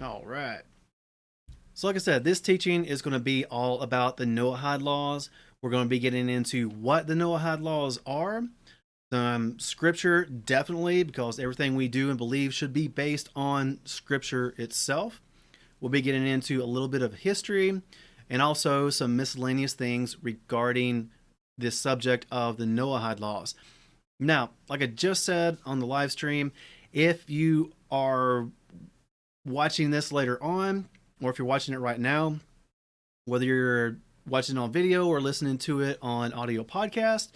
All right. So, like I said, this teaching is going to be all about the Noahide laws. We're going to be getting into what the Noahide laws are, scripture, definitely, because everything we do and believe should be based on scripture itself. We'll be getting into a little bit of history and also some miscellaneous things regarding this subject of the Noahide laws. Now, like I just said on the live stream, if you are watching this later on, or if you're watching it right now, whether you're watching it on video or listening to it on audio podcast,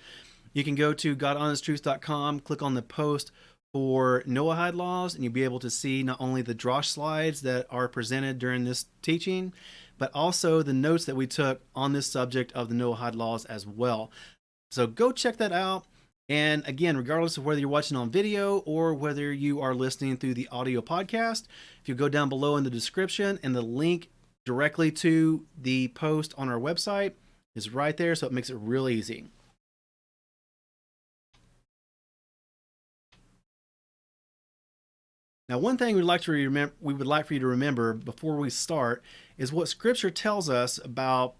you can go to godhonesttruth.com, click on the post for Noahide laws, and you'll be able to see not only the drosh slides that are presented during this teaching, but also the notes that we took on this subject of the Noahide laws as well. So go check that out. And again, regardless of whether you're watching on video or whether you are listening through the audio podcast, if you go down below in the description, and the link directly to the post on our website is right there, so it makes it real easy. Now, one thing we would like for you to remember before we start is what Scripture tells us about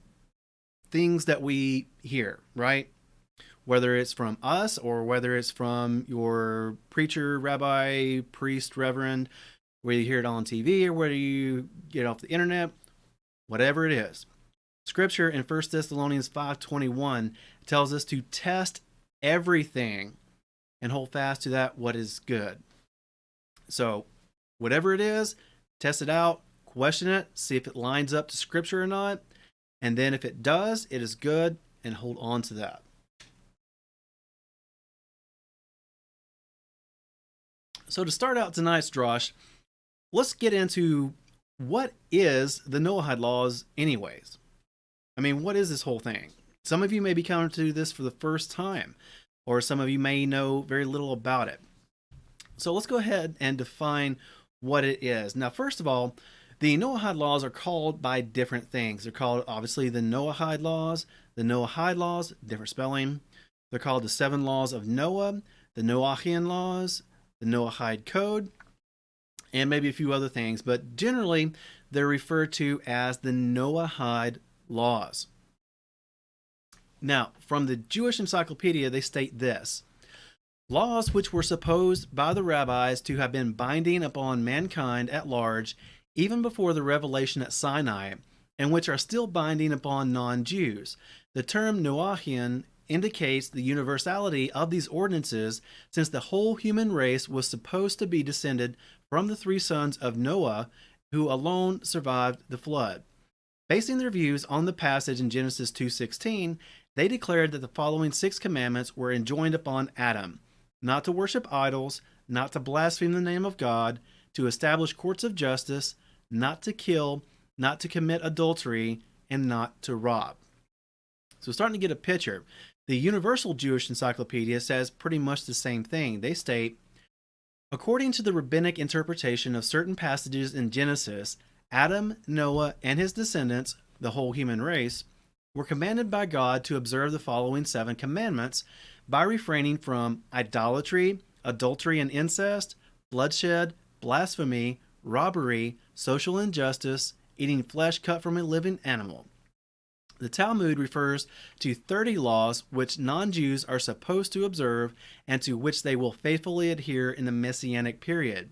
things that we hear, right? Whether it's from us or whether it's from your preacher, rabbi, priest, reverend, whether you hear it on TV or whether you get it off the internet, whatever it is. Scripture in 1 Thessalonians 5:21 tells us to test everything and hold fast to that what is good. So, whatever it is, test it out, question it, see if it lines up to Scripture or not, and then if it does, it is good, and hold on to that. So to start out tonight's drosh, let's get into what is the Noahide laws anyways. I mean, what is this whole thing? Some of you may be coming to this for the first time, or some of you may know very little about it. So let's go ahead and define what it is. Now, first of all, the Noahide laws are called by different things. They're called, obviously, the Noahide laws, the Noahide laws, different spelling. They're called the 7 laws of Noah, the Noachian Laws, the Noachide Code, and maybe a few other things, but generally they're referred to as the Noahide laws. Now, from the Jewish Encyclopedia, they state this: laws which were supposed by the rabbis to have been binding upon mankind at large even before the revelation at Sinai, and which are still binding upon non-Jews. The term Noachian indicates the universality of these ordinances, since the whole human race was supposed to be descended from the 3 sons of Noah, who alone survived the flood. Basing their views on the passage in Genesis 2:16, they declared that the following 6 commandments were enjoined upon Adam: not to worship idols, not to blaspheme the name of God, to establish courts of justice, not to kill, not to commit adultery, and not to rob. So starting to get a picture. The Universal Jewish Encyclopedia says pretty much the same thing. They state, according to the rabbinic interpretation of certain passages in Genesis, Adam, Noah, and his descendants, the whole human race, were commanded by God to observe the following 7 commandments by refraining from idolatry, adultery and incest, bloodshed, blasphemy, robbery, social injustice, eating flesh cut from a living animal. The Talmud refers to 30 laws which non-Jews are supposed to observe and to which they will faithfully adhere in the Messianic period.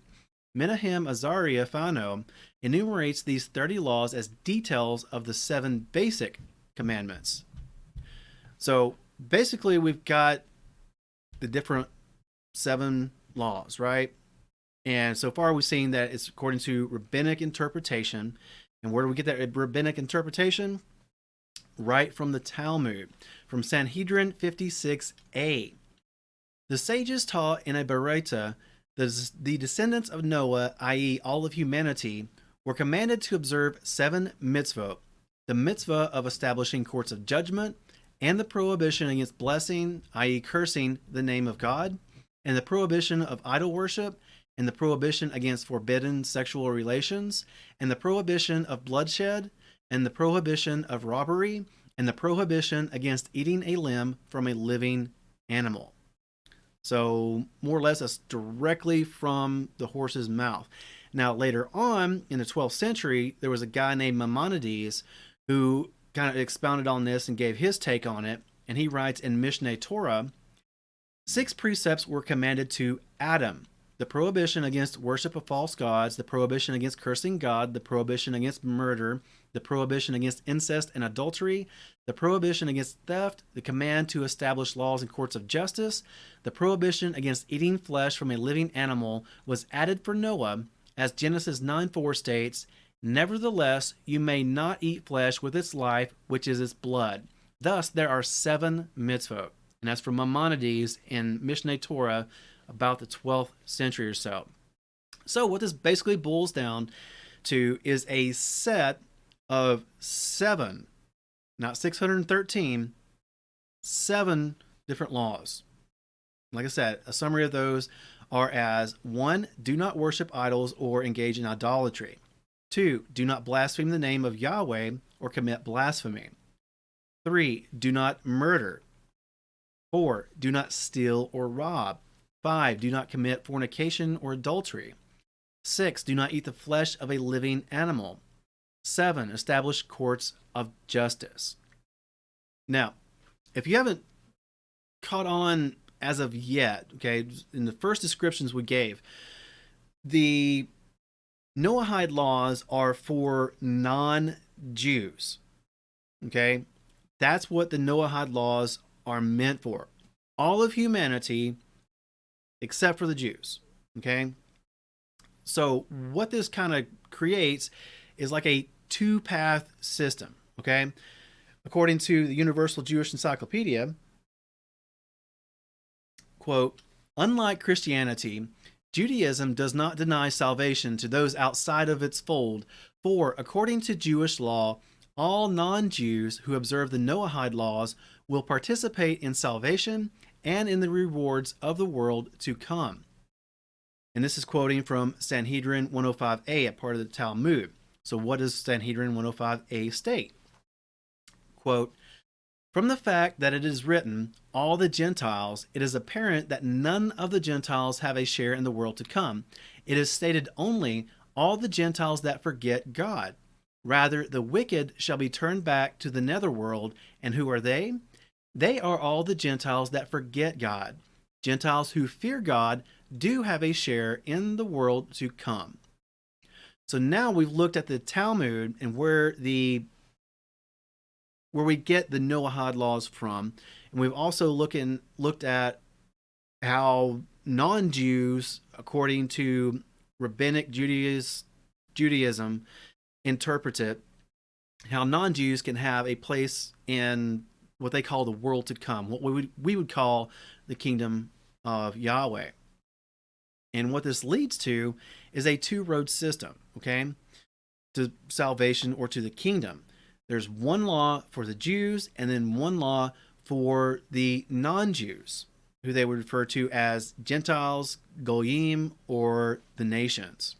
Menahem Azariah Fano enumerates these 30 laws as details of the 7 basic commandments. So basically we've got the different 7 laws, right? And so far we've seen that it's according to rabbinic interpretation. And where do we get that rabbinic interpretation? Right from the Talmud, from Sanhedrin 56a. The sages taught in a Baraita that the descendants of Noah, i.e., all of humanity, were commanded to observe 7 mitzvot: the mitzvah of establishing courts of judgment, and the prohibition against blessing, i.e., cursing the name of God, and the prohibition of idol worship, and the prohibition against forbidden sexual relations, and the prohibition of bloodshed, and the prohibition of robbery, and the prohibition against eating a limb from a living animal. So more or less that's directly from the horse's mouth. Now, later on in the 12th century, there was a guy named Maimonides who kind of expounded on this and gave his take on it. And he writes in Mishneh Torah, 6 precepts were commanded to Adam: the prohibition against worship of false gods, the prohibition against cursing God, the prohibition against murder, the prohibition against incest and adultery, the prohibition against theft, the command to establish laws in courts of justice, the prohibition against eating flesh from a living animal was added for Noah, as Genesis 9:4 states, "Nevertheless, you may not eat flesh with its life, which is its blood." Thus, there are 7 mitzvot. And that's from Maimonides in Mishneh Torah about the 12th century or so. So what this basically boils down to is a set of 7, not 613, 7 different laws. Like I said, a summary of those are as 1, do not worship idols or engage in idolatry. 2, do not blaspheme the name of Yahweh or commit blasphemy. 3, do not murder. 4, do not steal or rob. 5, do not commit fornication or adultery. 6, do not eat the flesh of a living animal. 7, establish courts of justice. Now, if you haven't caught on as of yet, okay, in the first descriptions we gave, the Noahide laws are for non-Jews. Okay, that's what the Noahide laws are meant for. All of humanity except for the Jews. Okay, so what this kind of creates is like a 2-path system. Okay, according to the Universal Jewish Encyclopedia, quote, unlike Christianity, Judaism does not deny salvation to those outside of its fold, for according to Jewish law, all non-Jews who observe the Noahide laws will participate in salvation and in the rewards of the world to come. And this is quoting from Sanhedrin 105a, a part of the Talmud. So what does Sanhedrin 105a state? Quote, from the fact that it is written, all the Gentiles, it is apparent that none of the Gentiles have a share in the world to come. It is stated only, all the Gentiles that forget God. Rather, the wicked shall be turned back to the netherworld. And who are they? They are all the Gentiles that forget God. Gentiles who fear God do have a share in the world to come. So now we've looked at the Talmud and where we get the Noahide laws from. And we've also looked at how non-Jews, according to rabbinic Judaism, interpret it, how non-Jews can have a place in what they call the world to come, what we would call the kingdom of Yahweh. And what this leads to is a 2-road system, okay, to salvation or to the kingdom. There's one law for the Jews and then one law for the non-Jews, who they would refer to as Gentiles, Goyim, or the nations.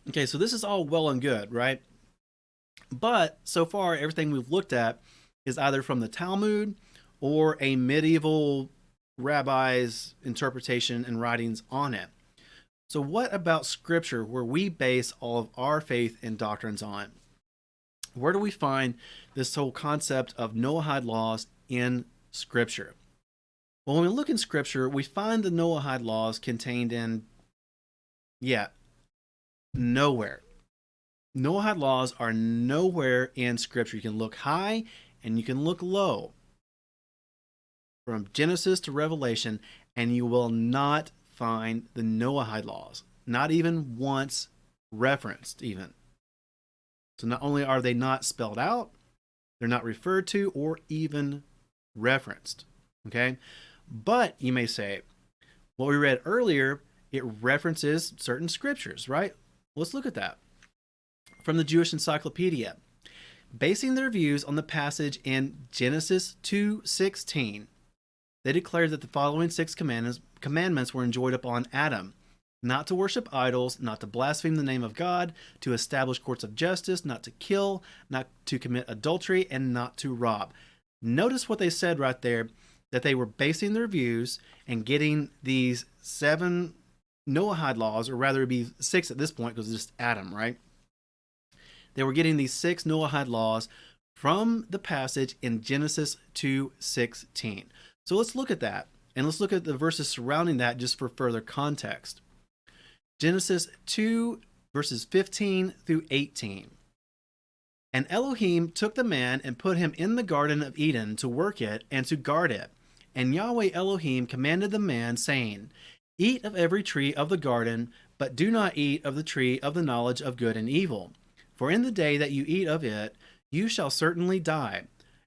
Okay, so this is all well and good, right? But so far, everything we've looked at is either from the Talmud or a medieval rabbi's interpretation and writings on it. So what about Scripture, where we base all of our faith and doctrines on? Where do we find this whole concept of Noahide laws in Scripture? Well, when we look in Scripture, we find the Noahide laws contained in, nowhere. Noahide laws are nowhere in Scripture. You can look high and you can look low, from Genesis to Revelation, and you will not find the Noahide laws, not even once referenced even. So not only are they not spelled out, they're not referred to or even referenced. Okay, but you may say, what we read earlier, it references certain scriptures, right? Let's look at that. From the Jewish Encyclopedia, basing their views on the passage in Genesis 2:16, they declared that the following 6 commandments were enjoined upon Adam: not to worship idols, not to blaspheme the name of God, to establish courts of justice, not to kill, not to commit adultery, and not to rob. Notice what they said right there. that they were basing their views and getting these 7 Noahide laws, or rather it'd be 6 at this point because it's just Adam, right? They were getting these 6 Noahide laws from the passage in Genesis 2:16. So let's look at that, and let's look at the verses surrounding that just for further context. Genesis 2, verses 15 through 18. And Elohim took the man and put him in the Garden of Eden to work it and to guard it. And Yahweh Elohim commanded the man, saying, Eat of every tree of the garden, but do not eat of the tree of the knowledge of good and evil. For in the day that you eat of it, you shall certainly die.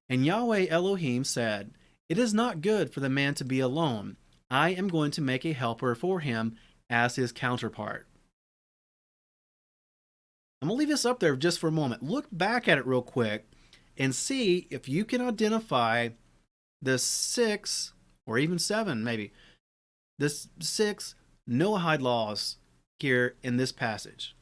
And Yahweh Elohim said, It is not good for the man to be alone. I am going to make a helper for him as his counterpart. I'm going to leave this up there just for a moment. Look back at it real quick and see if you can identify the 6, or even 7 maybe, the 6 Noahide laws here in this passage.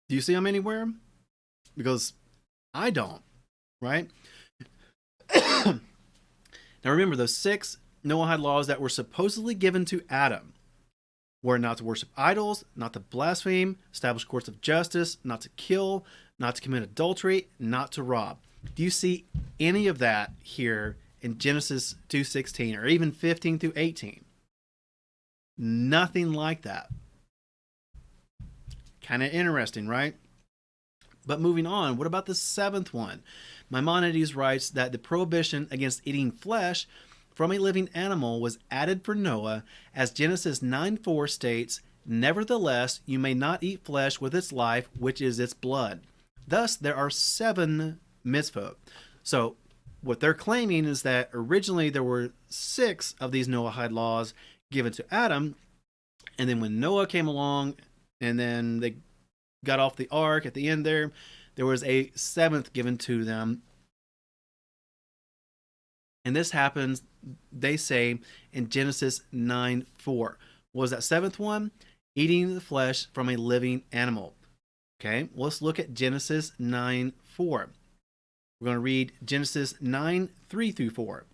Do you see them anywhere? Because I don't, right? Now remember, those 6 Noahide laws that were supposedly given to Adam were not to worship idols, not to blaspheme, establish courts of justice, not to kill, not to commit adultery, not to rob. Do you see any of that here in Genesis 2:16 or even 15 through 18? Nothing like that. Kind of interesting, right? But moving on, what about the 7th one? Maimonides writes that the prohibition against eating flesh from a living animal was added for Noah, as Genesis 9:4 states, Nevertheless, you may not eat flesh with its life, which is its blood. Thus, there are 7 mitzvot. So, what they're claiming is that originally there were 6 of these Noahide laws given to Adam, and then when Noah came along, and then they got off the ark at the end there was a 7th given to them. And this happens, they say, in Genesis 9:4. What was that 7th one? Eating the flesh from a living animal. Okay, well, let's look at Genesis 9:4. We're going to read Genesis 9:3 through 4.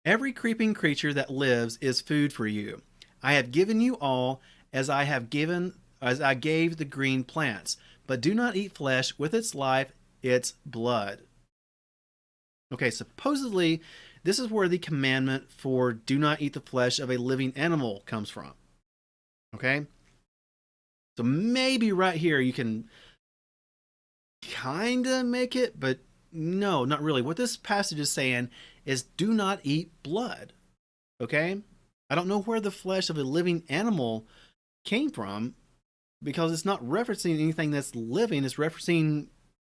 Every creeping creature that lives is food for you. I have given you all as I gave the green plants, but do not eat flesh with its life, its blood. Okay, supposedly this is where the commandment for do not eat the flesh of a living animal comes from. Okay? So maybe right here you can kind of make it, but no, not really. What this passage is saying is do not eat blood. Okay? I don't know where the flesh of a living animal came from, because it's not referencing anything that's living. It's referencing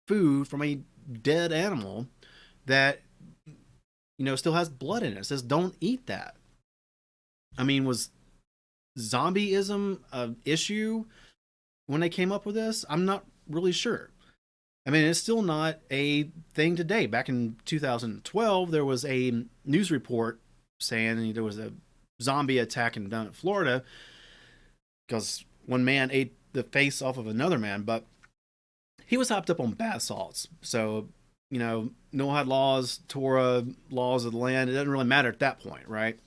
food from a dead animal that, still has blood in it. It says don't eat that. I mean, was zombieism an issue when they came up with this? I'm not really sure. I mean, it's still not a thing today. Back in 2012, there was a news report saying there was a zombie attack down in Florida because one man ate the face off of another man, but he was hopped up on bath salts. So, Noahide laws, Torah, laws of the land, it doesn't really matter at that point, right?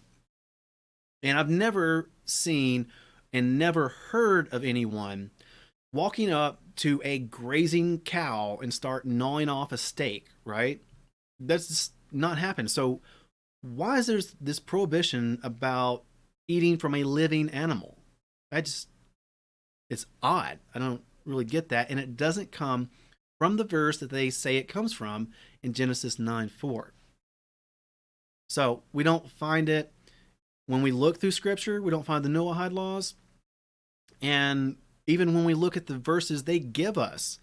And I've never seen and never heard of anyone walking up to a grazing cow and start gnawing off a steak, right? That's just not happened. So why is there this prohibition about eating from a living animal? It's odd. I don't really get that. And it doesn't come from the verse that they say it comes from in Genesis 9:4. So we don't find it when we look through scripture. We don't find the Noahide laws. And even when we look at the verses they give us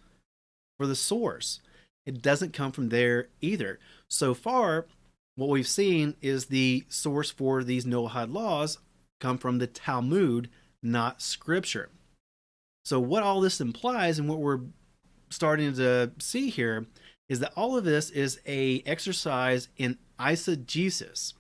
for the source, it doesn't come from there either. So far, what we've seen is the source for these Noahide laws come from the Talmud, not scripture. So what all this implies, and what we're starting to see here, is that all of this is a exercise in eisegesis.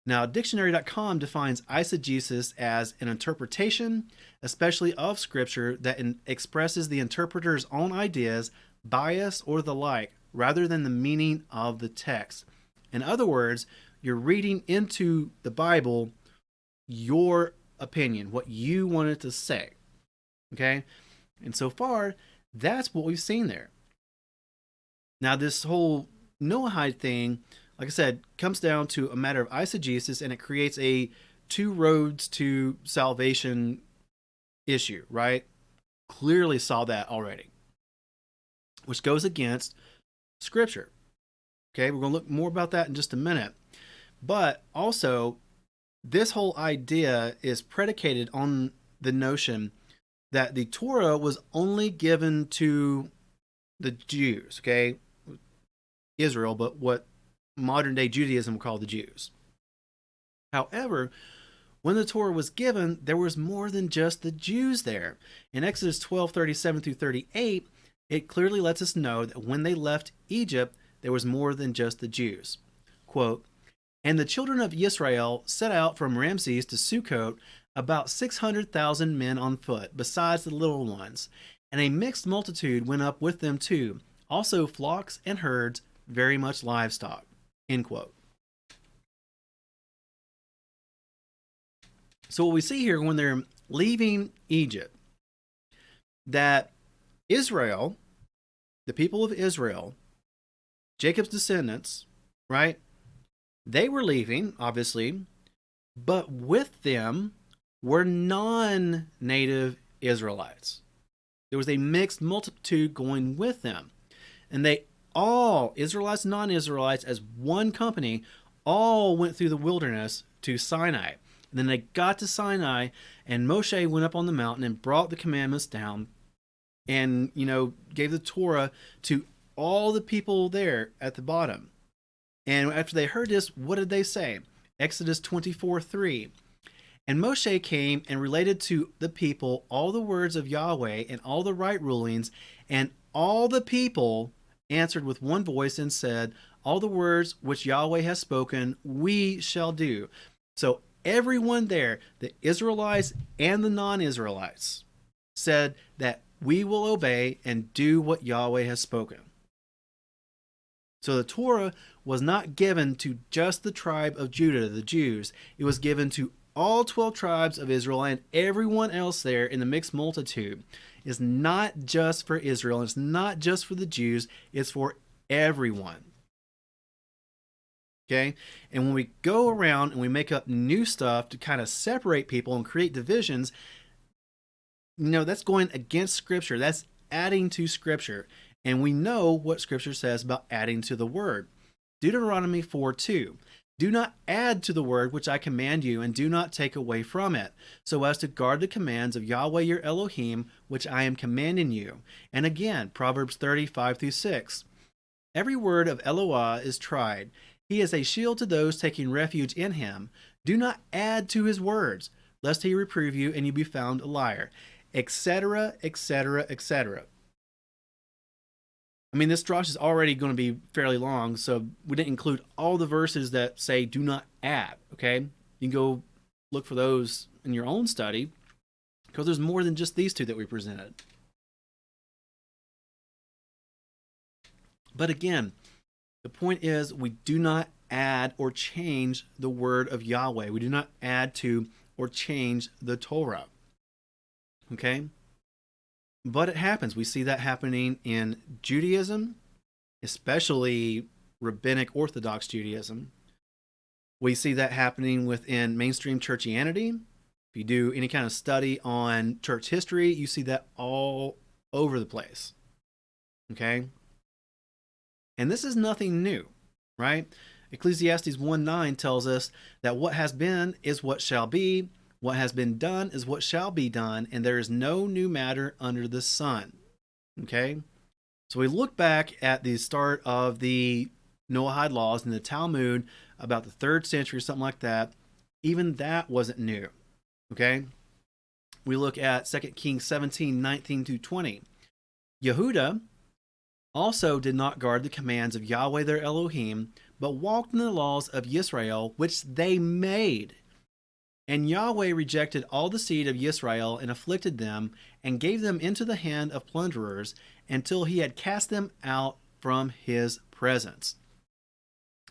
Now, dictionary.com defines eisegesis as an interpretation, especially of Scripture, that expresses the interpreter's own ideas, bias, or the like, rather than the meaning of the text. In other words, you're reading into the Bible your opinion, what you wanted to say. Okay? And so far, that's what we've seen there. Now, this whole Noahide thing, like I said, comes down to a matter of eisegesis, and it creates a two roads to salvation issue, right? Clearly saw that already, which goes against Scripture. Okay, we're going to look more about that in just a minute. But also, this whole idea is predicated on the notion that the Torah was only given to the Jews, okay? Israel, but what modern day Judaism will call the Jews. However, when the Torah was given, there was more than just the Jews there. In Exodus 12:37 through 38, it clearly lets us know that when they left Egypt, there was more than just the Jews. Quote, "And the children of Israel set out from Ramses to Sukkot, about 600,000 men on foot, besides the little ones. And a mixed multitude went up with them too, also flocks and herds, very much livestock." End quote. So what we see here when they're leaving Egypt, that Israel, the people of Israel, Jacob's descendants, right? They were leaving, obviously, but with them were non-native Israelites. There was a mixed multitude going with them. And they all, Israelites and non-Israelites, as one company, all went through the wilderness to Sinai. And then they got to Sinai, and Moshe went up on the mountain and brought the commandments down and, gave the Torah to all the people there at the bottom. And after they heard this, what did they say? Exodus 24:3. "And Moshe came and related to the people all the words of Yahuweh and all the right rulings, and all the people answered with one voice and said, all the words which Yahuweh has spoken, we shall do." So everyone there, the Israelites and the non-Israelites, said that we will obey and do what Yahuweh has spoken. So the Torah was not given to just the tribe of Judah, the Jews. It was given to all 12 tribes of Israel, and everyone else there in the mixed multitude. Is not just for Israel. It's not just for the Jews. It's for everyone. Okay? And when we go around and we make up new stuff to kind of separate people and create divisions, that's going against Scripture. That's adding to Scripture. And we know what Scripture says about adding to the Word. Deuteronomy 4:2. "Do not add to the word which I command you, and do not take away from it, so as to guard the commands of Yahuweh your Elohim, which I am commanding you." And again, Proverbs 30:5-6. "Every word of Eloah is tried. He is a shield to those taking refuge in him. Do not add to his words, lest he reprove you and you be found a liar," etc., etc., etc. I mean, this drosh is already going to be fairly long, so we didn't include all the verses that say do not add, okay? You can go look for those in your own study, because there's more than just these two that we presented. But again, the point is we do not add or change the word of Yahuweh. We do not add to or change the Torah, okay? But it happens. We see that happening in Judaism, especially Rabbinic Orthodox Judaism. We see that happening within mainstream churchianity. If you do any kind of study on church history, you see that all over the place. Okay? And this is nothing new, right? Ecclesiastes 1:9 tells us that what has been is what shall be. What has been done is what shall be done, and there is no new matter under the sun. Okay? So we look back at the start of the Noachide Laws in the Talmud about the 3rd century, something like that. Even that wasn't new. Okay? We look at 2 Kings 17:19-20. Yehuda also did not guard the commands of Yahweh their Elohim, but walked in the laws of Israel, which they made. And Yahweh rejected all the seed of Israel and afflicted them, and gave them into the hand of plunderers, until he had cast them out from his presence.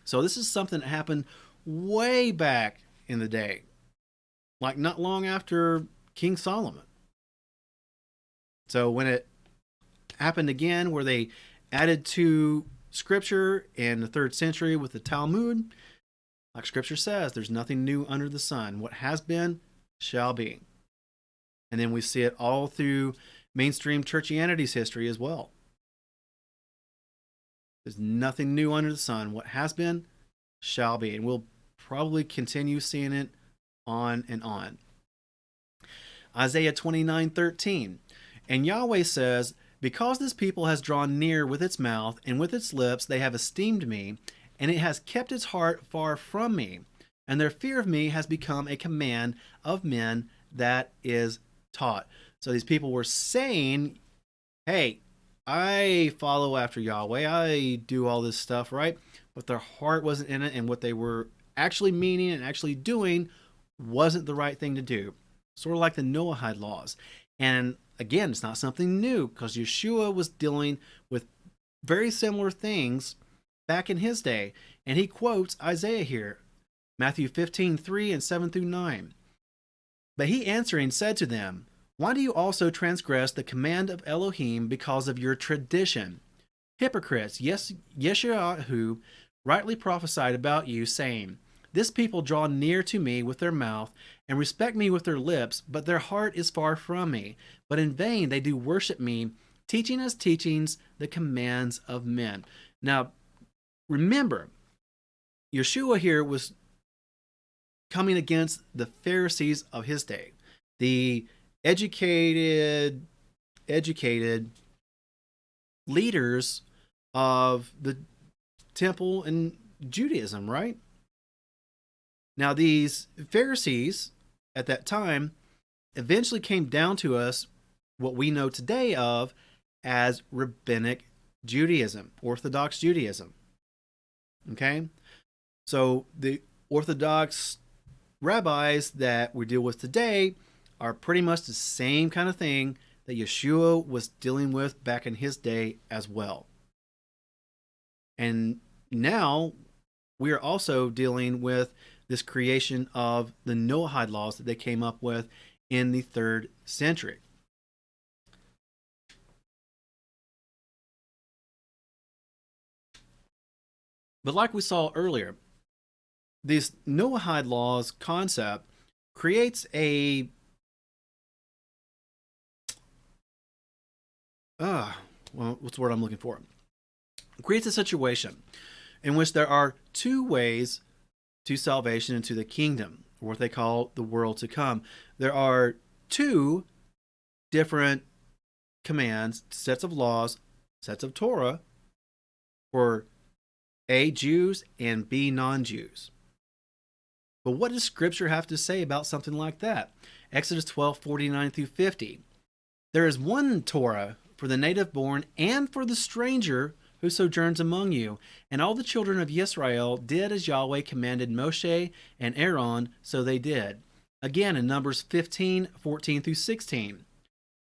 So this is something that happened way back in the day, like not long after King Solomon. So when it happened again, where they added to scripture in the 3rd century with the Talmud, like scripture says, there's nothing new under the sun. What has been shall be. And then we see it all through mainstream churchianity's history as well. There's nothing new under the sun. What has been shall be. And we'll probably continue seeing it on and on. Isaiah 29:13. And Yahweh says, because this people has drawn near with its mouth, and with its lips they have esteemed me, and it has kept its heart far from me, and their fear of me has become a command of men that is taught. So these people were saying, hey, I follow after Yahweh, I do all this stuff, right? But their heart wasn't in it, and what they were actually meaning and actually doing wasn't the right thing to do. Sort of like the Noahide laws. And again, it's not something new, because Yeshua was dealing with very similar things back in his day. And he quotes Isaiah here, Matthew 15:3 and 7 through 9. But he answering said to them, why do you also transgress the command of Elohim because of your tradition? Hypocrites, yes, Yeshayahu rightly prophesied about you, saying, this people draw near to me with their mouth, and respect me with their lips, but their heart is far from me. But in vain they do worship me, teaching as teachings the commands of men. Now, remember, Yeshua here was coming against the Pharisees of his day, the educated leaders of the temple and Judaism, right? Now, these Pharisees at that time eventually came down to us what we know today of as Rabbinic Judaism, Orthodox Judaism. Okay? So the Orthodox rabbis that we deal with today are pretty much the same kind of thing that Yeshua was dealing with back in his day as well. And now we are also dealing with this creation of the Noahide laws that they came up with in the 3rd century. But like we saw earlier, this Noahide laws concept creates a what's the word I'm looking for? It creates a situation in which there are two ways to salvation and to the kingdom, or what they call the world to come. There are two different commands, sets of laws, sets of Torah for A, Jews, and B, non-Jews. But what does Scripture have to say about something like that? Exodus 12:49 through 50. There is one Torah for the native born and for the stranger who sojourns among you. And all the children of Israel did as Yahweh commanded Moshe and Aaron, so they did. Again, in Numbers 15:14 through 16.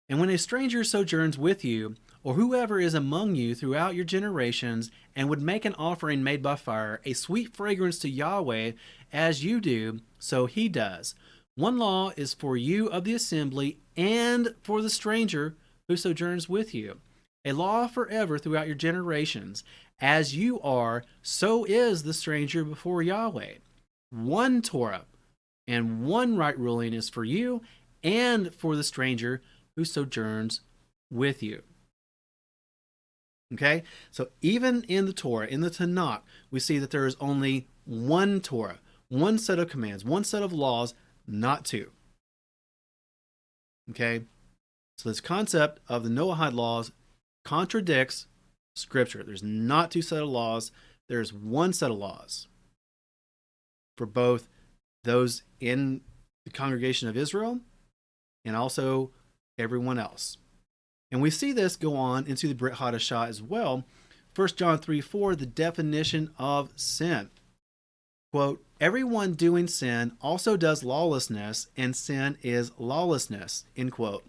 And when a stranger sojourns with you, or whoever is among you throughout your generations, and would make an offering made by fire, a sweet fragrance to Yahweh, as you do, so he does. One law is for you of the assembly and for the stranger who sojourns with you. A law forever throughout your generations. As you are, so is the stranger before Yahweh. One Torah and one right ruling is for you and for the stranger who sojourns with you. Okay? So even in the Torah, in the Tanakh, we see that there is only one Torah, one set of commands, one set of laws, not two. Okay? So this concept of the Noahide laws contradicts Scripture. There's not two set of laws. There's one set of laws for both those in the congregation of Israel and also everyone else. And we see this go on into the Brit Hadashah as well. 1 John 3:4, the definition of sin. Quote, everyone doing sin also does lawlessness, and sin is lawlessness, end quote.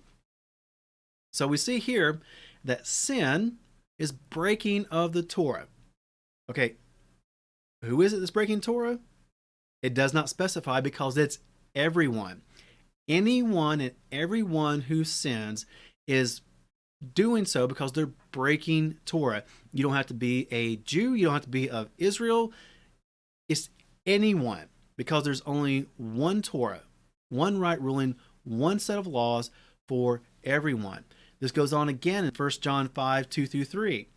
So we see here that sin is breaking of the Torah. Okay, who is it that's breaking Torah? It does not specify because it's everyone. Anyone and everyone who sins is doing so because they're breaking Torah. You don't have to be a Jew. You don't have to be of Israel. It's anyone, because there's only one Torah, one right ruling, one set of laws for everyone. This goes on again in 1 John 5:2-3.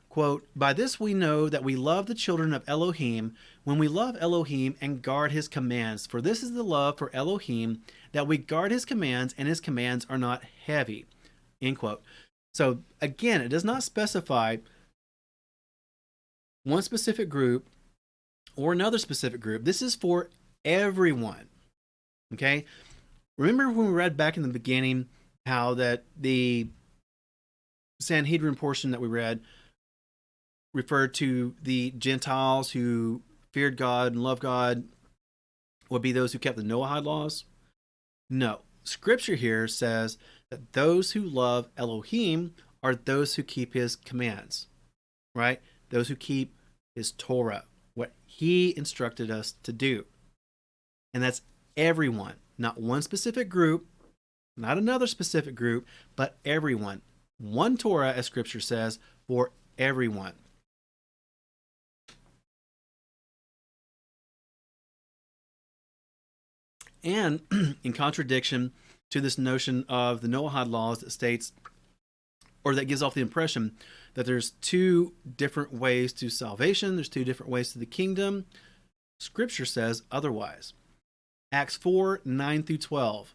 Quote, by this we know that we love the children of Elohim when we love Elohim and guard his commands. For this is the love for Elohim, that we guard his commands, and his commands are not heavy. End quote. So again, it does not specify one specific group or another specific group. This is for everyone. Okay? Remember when we read back in the beginning how that the Sanhedrin portion that we read referred to the Gentiles who feared God and loved God would be those who kept the Noahide laws? No. Scripture here says that those who love Elohim are those who keep his commands, right? Those who keep his Torah, what he instructed us to do. And that's everyone, not one specific group, not another specific group, but everyone. One Torah, as Scripture says, for everyone. And in contradiction to this notion of the Noahide laws that states, or that gives off the impression that there's two different ways to salvation, there's two different ways to the kingdom, Scripture says otherwise. Acts 4:9-12.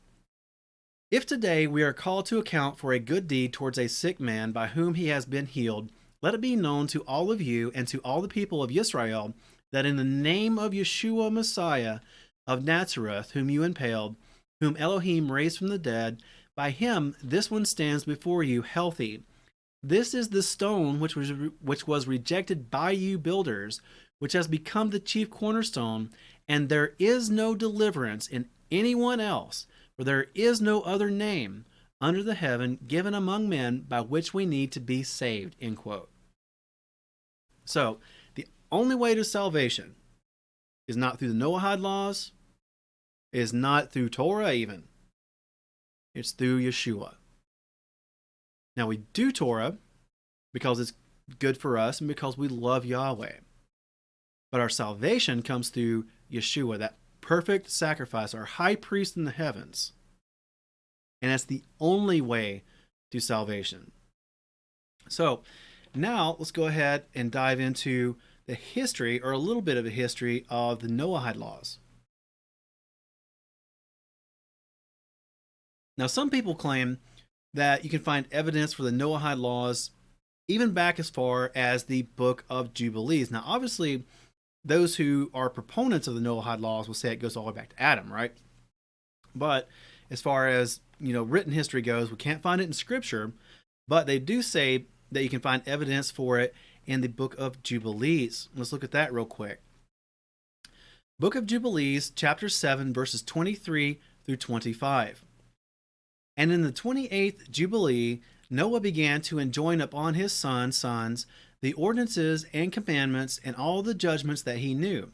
If today we are called to account for a good deed towards a sick man by whom he has been healed, let it be known to all of you and to all the people of Israel that in the name of Yeshua Messiah of Nazareth, whom you impaled, whom Elohim raised from the dead, by him this one stands before you healthy. This is the stone which was rejected by you builders, which has become the chief cornerstone, and there is no deliverance in anyone else, for there is no other name under the heaven given among men by which we need to be saved. End quote. So, the only way to salvation is not through the Noahide laws, is not through Torah even. It's through Yeshua. Now we do Torah because it's good for us and because we love Yahweh. But our salvation comes through Yeshua, that perfect sacrifice, our high priest in the heavens. And that's the only way to salvation. So now let's go ahead and dive into the history, or a little bit of a history, of the Noahide laws. Now, some people claim that you can find evidence for the Noahide laws even back as far as the Book of Jubilees. Now, obviously, those who are proponents of the Noahide laws will say it goes all the way back to Adam, right? But as far as, written history goes, we can't find it in Scripture, but they do say that you can find evidence for it in the Book of Jubilees. Let's look at that real quick. Book of Jubilees, chapter 7, verses 23-25. And in the 28th Jubilee, Noah began to enjoin upon his sons the ordinances and commandments and all the judgments that he knew.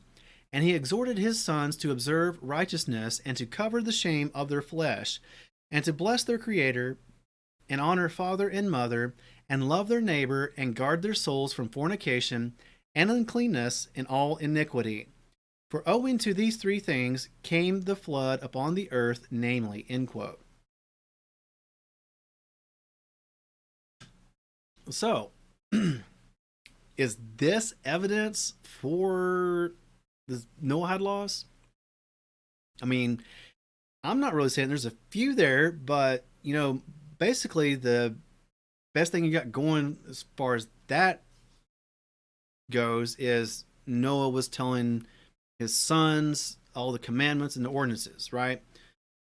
And he exhorted his sons to observe righteousness and to cover the shame of their flesh, and to bless their Creator, and honor father and mother, and love their neighbor, and guard their souls from fornication and uncleanness and all iniquity. For owing to these three things came the flood upon the earth, namely. End quote. So, is this evidence for the Noahide laws? I mean, I'm not really saying there's a few there, but, basically the best thing you got going as far as that goes is Noah was telling his sons all the commandments and the ordinances, right?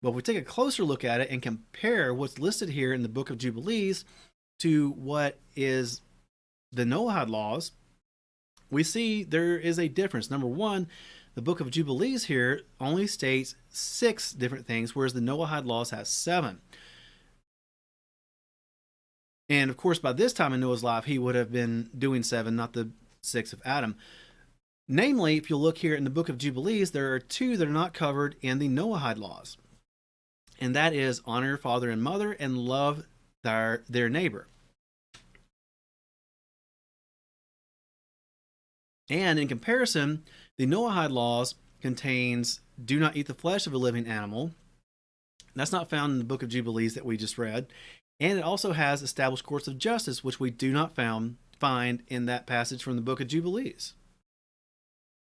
But if we take a closer look at it and compare what's listed here in the book of Jubilees to what is the Noahide laws, we see there is a difference. Number one, the book of Jubilees here only states 6 different things, whereas the Noahide laws has 7. And of course, by this time in Noah's life, he would have been doing 7, not the 6 of Adam. Namely, if you look here in the book of Jubilees, there are 2 that are not covered in the Noahide laws. And that is honor your father and mother and love their neighbor. And in comparison, the Noahide laws contains do not eat the flesh of a living animal. That's not found in the book of Jubilees that we just read. And it also has established courts of justice, which we do not find in that passage from the book of Jubilees.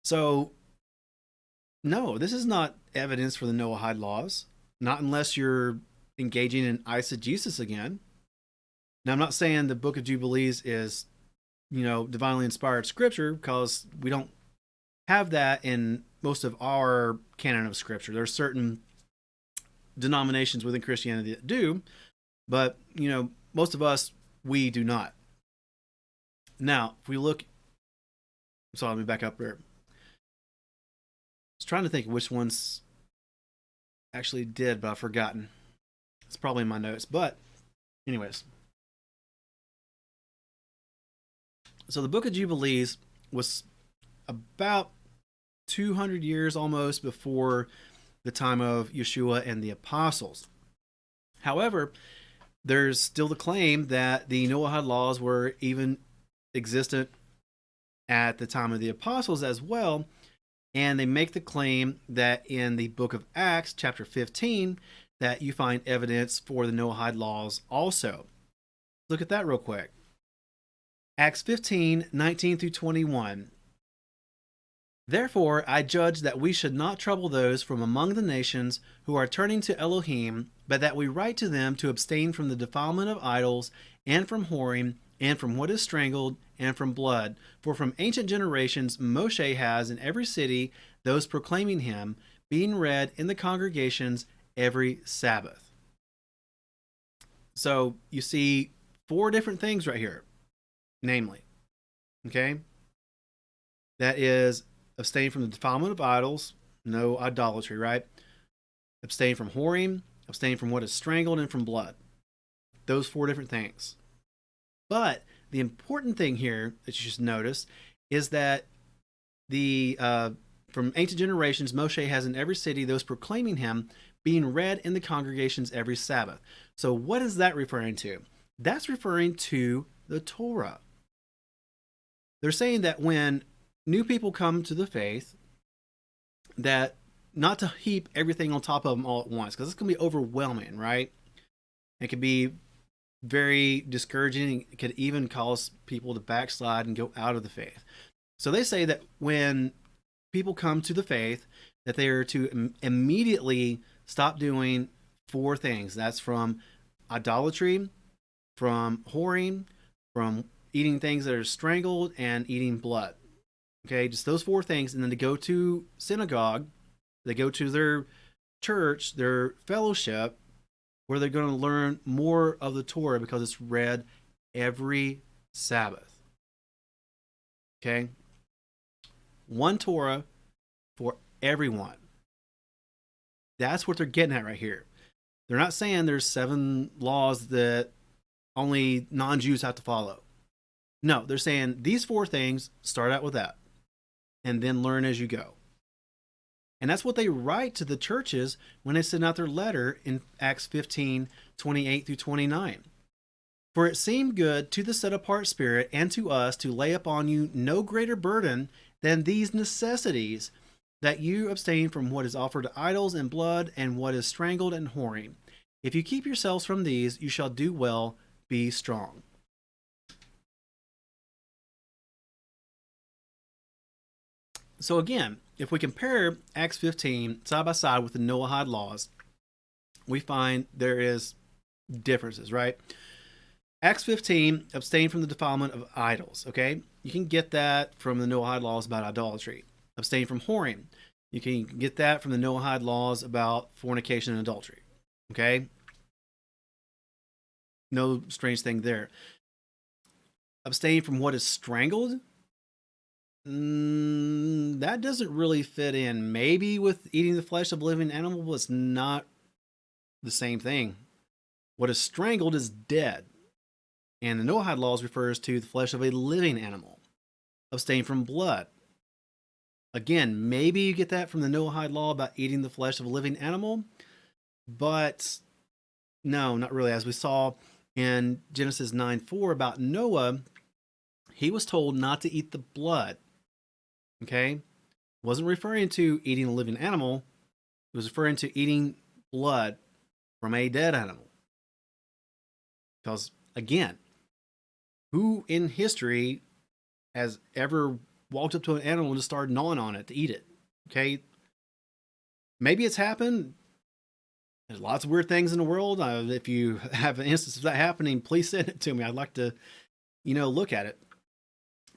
So, no, this is not evidence for the Noahide laws, not unless you're engaging in eisegesis again. Now, I'm not saying the book of Jubilees is, divinely inspired scripture, because we don't have that in most of our canon of scripture. There are certain denominations within Christianity that do, but, most of us, we do not. Now, if we look, so let me back up here. I was trying to think which ones actually did, but I've forgotten. It's probably in my notes, but anyways. So the book of Jubilees was about 200 years almost before the time of Yeshua and the apostles. However, there's still the claim that the Noahide laws were even existent at the time of the apostles as well. And they make the claim that in the book of Acts, chapter 15, that you find evidence for the Noahide laws also. Look at that real quick. Acts 15, 19 through 21. Therefore, I judge that we should not trouble those from among the nations who are turning to Elohim, but that we write to them to abstain from the defilement of idols, and from whoring, and from what is strangled, and from blood. For from ancient generations Moshe has in every city those proclaiming him, being read in the congregations every Sabbath. So you see 4 different things right here. Namely, okay, that is abstain from the defilement of idols, no idolatry, right? Abstain from whoring, abstain from what is strangled, and from blood. Those 4 different things. But the important thing here that you should notice is that the from ancient generations, Moshe has in every city those proclaiming him, being read in the congregations every Sabbath. So what is that referring to? That's referring to the Torah. They're saying that when new people come to the faith, that not to heap everything on top of them all at once, because it's going to be overwhelming, right? It could be very discouraging. It could even cause people to backslide and go out of the faith. So they say that when people come to the faith, that they are to immediately stop doing 4 things. That's from idolatry, from whoring, from eating things that are strangled, and eating blood. Okay, just those 4 things. And then to go to synagogue, they go to their church, their fellowship, where they're going to learn more of the Torah because it's read every Sabbath. Okay? One Torah for everyone. That's what they're getting at right here. They're not saying there's 7 laws that only non-Jews have to follow. No, they're saying these 4 things, start out with that, and then learn as you go. And that's what they write to the churches when they send out their letter in Acts 15, 28 through 29. For it seemed good to the set-apart spirit and to us to lay upon you no greater burden than these necessities, that you abstain from what is offered to idols and blood, and what is strangled and whoring. If you keep yourselves from these, you shall do well, be strong. So again, if we compare Acts 15 side by side with the Noahide laws, we find there is differences, right? Acts 15, abstain from the defilement of idols, okay? You can get that from the Noahide laws about idolatry. Abstain from whoring. You can get that from the Noahide laws about fornication and adultery. Okay? No strange thing there. Abstain from what is strangled? That doesn't really fit in. Maybe with eating the flesh of a living animal, but it's not the same thing. What is strangled is dead. And the Noahide laws refers to the flesh of a living animal. Abstain from blood. Again, maybe you get that from the Noahide law about eating the flesh of a living animal, but no, not really. As we saw in Genesis 9:4 about Noah, he was told not to eat the blood. Okay? Wasn't referring to eating a living animal. It was referring to eating blood from a dead animal. Because, again, who in history has ever walked up to an animal and just started gnawing on it to eat it? Okay? Maybe it's happened. There's lots of weird things in the world. If you have an instance of that happening, please send it to me. I'd like to, look at it.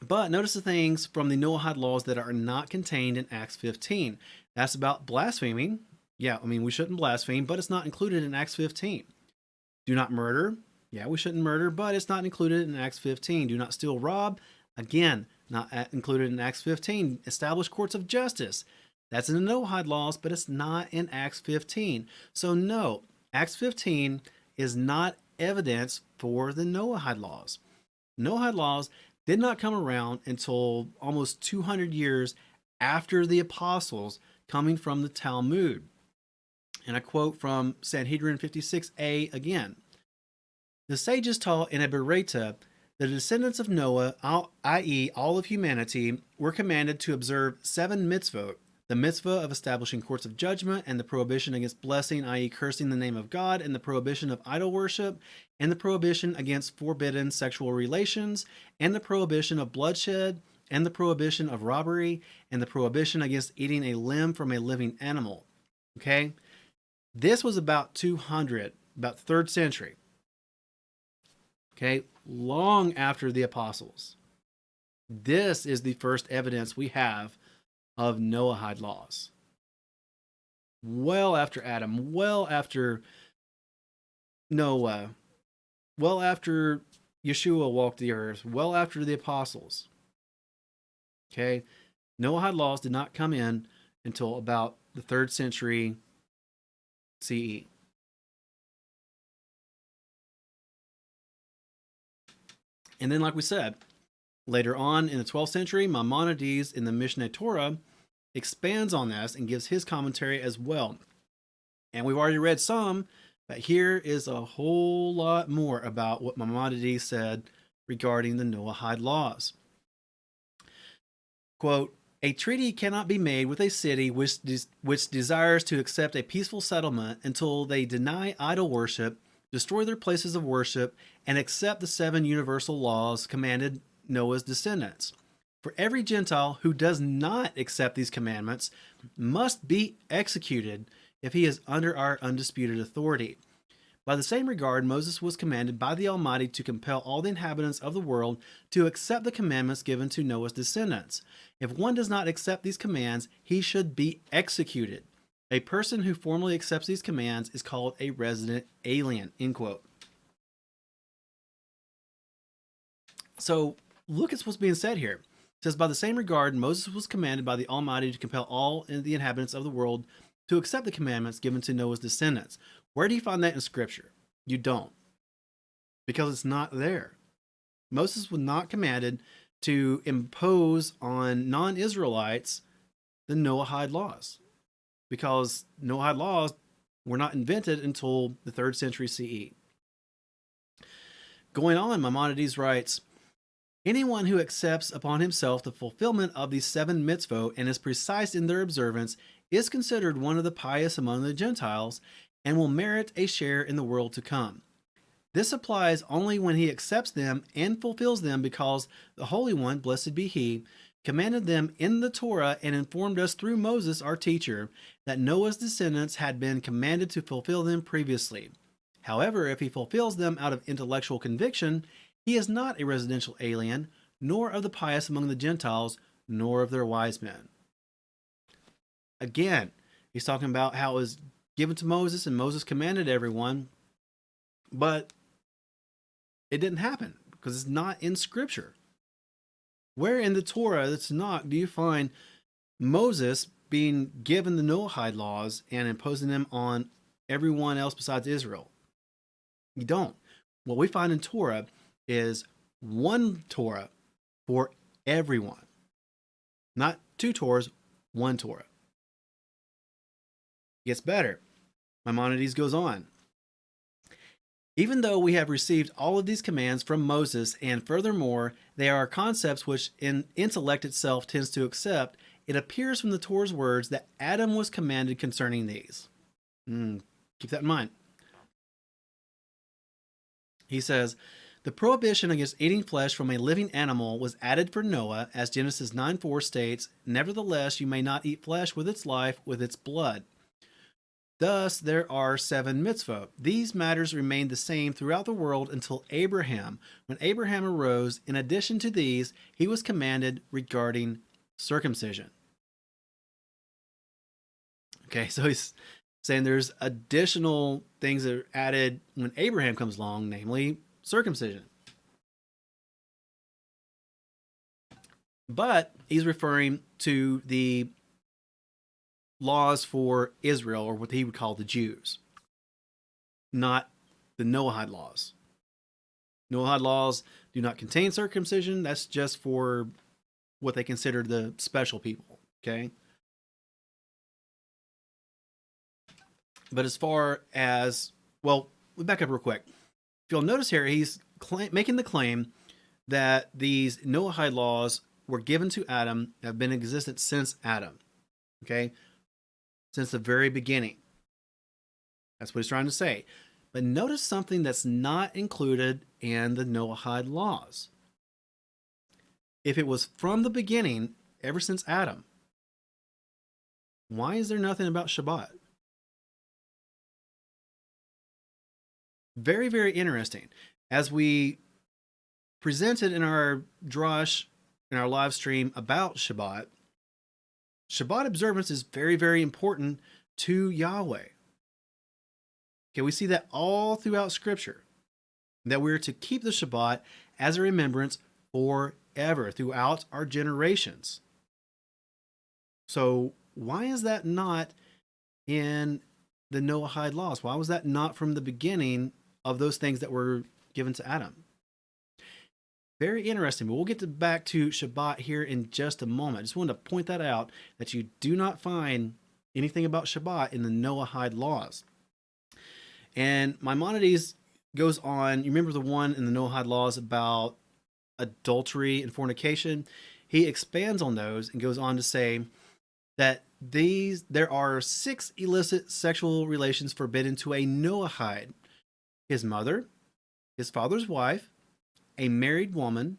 But notice the things from the Noahide laws that are not contained in Acts 15. That's about blaspheming. Yeah, we shouldn't blaspheme, but it's not included in Acts 15. Do not murder. Yeah, we shouldn't murder, but it's not included in Acts 15. Do not steal, rob. Again, not included in Acts 15. Establish courts of justice. That's in the Noahide laws, but it's not in Acts 15. So no, Acts 15 is not evidence for the Noahide laws. Noahide laws did not come around until almost 200 years after the apostles, coming from the Talmud. And I quote from Sanhedrin 56a again. The sages taught in a Bereta, the descendants of Noah, i.e. all of humanity, were commanded to observe 7 mitzvot, the mitzvah of establishing courts of judgment, and the prohibition against blessing, i.e. cursing the name of God, and the prohibition of idol worship, and the prohibition against forbidden sexual relations, and the prohibition of bloodshed, and the prohibition of robbery, and the prohibition against eating a limb from a living animal. Okay? This was about 200, about 3rd century. Okay? Long after the apostles. This is the first evidence we have of Noahide laws. Well after Adam, well after Noah, well after Yeshua walked the earth, well after the apostles. Okay? Noahide laws did not come in until about the 3rd century CE. And then, like we said, later on in the 12th century, Maimonides in the Mishneh Torah expands on this and gives his commentary as well. And we've already read some, but here is a whole lot more about what Maimonides said regarding the Noahide laws. Quote, a treaty cannot be made with a city which desires to accept a peaceful settlement until they deny idol worship, destroy their places of worship, and accept the 7 universal laws commanded Noah's descendants. For every Gentile who does not accept these commandments must be executed if he is under our undisputed authority. By the same regard, Moses was commanded by the Almighty to compel all the inhabitants of the world to accept the commandments given to Noah's descendants. If one does not accept these commands, he should be executed. A person who formally accepts these commands is called a resident alien. End quote. So look at what's being said here. It says, by the same regard, Moses was commanded by the Almighty to compel all the inhabitants of the world to accept the commandments given to Noah's descendants. Where do you find that in Scripture? You don't. Because it's not there. Moses was not commanded to impose on non-Israelites the Noahide laws. Because Noahide laws were not invented until the 3rd century CE. Going on, Maimonides writes, anyone who accepts upon himself the fulfillment of these 7 mitzvot and is precise in their observance is considered one of the pious among the Gentiles and will merit a share in the world to come. This applies only when he accepts them and fulfills them, because the Holy One, blessed be he, commanded them in the Torah and informed us through Moses, our teacher, that Noah's descendants had been commanded to fulfill them previously. However, if he fulfills them out of intellectual conviction, he is not a residential alien, nor of the pious among the Gentiles, nor of their wise men. Again, he's talking about how it was given to Moses and Moses commanded everyone, but it didn't happen because it's not in Scripture. Where in the Torah, the Tanakh, do you find Moses being given the Noahide laws and imposing them on everyone else besides Israel? You don't. What we find in Torah is one Torah for everyone. Not two Torahs, one Torah. It gets better. Maimonides goes on. Even though we have received all of these commands from Moses, and furthermore, they are concepts which intellect itself tends to accept, it appears from the Torah's words that Adam was commanded concerning these. Keep that in mind. He says, the prohibition against eating flesh from a living animal was added for Noah, as Genesis 9:4 states, nevertheless, you may not eat flesh with its life, with its blood. Thus, there are 7 mitzvot. These matters remained the same throughout the world until Abraham. When Abraham arose, in addition to these, he was commanded regarding circumcision. Okay, so he's saying there's additional things that are added when Abraham comes along, namely circumcision. But he's referring to the laws for Israel, or what he would call the Jews, not the Noahide laws. Noahide laws do not contain circumcision. That's just for what they consider the special people, okay? But as far as, well, we back up real quick. If you'll notice here, he's making the claim that these Noahide laws were given to Adam, have been in existence since Adam, okay? Since the very beginning. That's what he's trying to say. But notice something that's not included in the Noahide laws. If it was from the beginning, ever since Adam, why is there nothing about Shabbat? Very, very interesting. As we presented in our drash, in our live stream about Shabbat, Shabbat observance is very, very important to Yahweh. Okay, we see that all throughout Scripture, that we're to keep the Shabbat as a remembrance forever, throughout our generations. So why is that not in the Noahide laws? Why was that not from the beginning of those things that were given to Adam? Very interesting, but we'll get back to Shabbat here in just a moment. I just wanted to point that out, that you do not find anything about Shabbat in the Noahide laws. And Maimonides goes on, you remember the one in the Noahide laws about adultery and fornication? He expands on those and goes on to say that there are 6 illicit sexual relations forbidden to a Noahide: his mother, his father's wife, a married woman,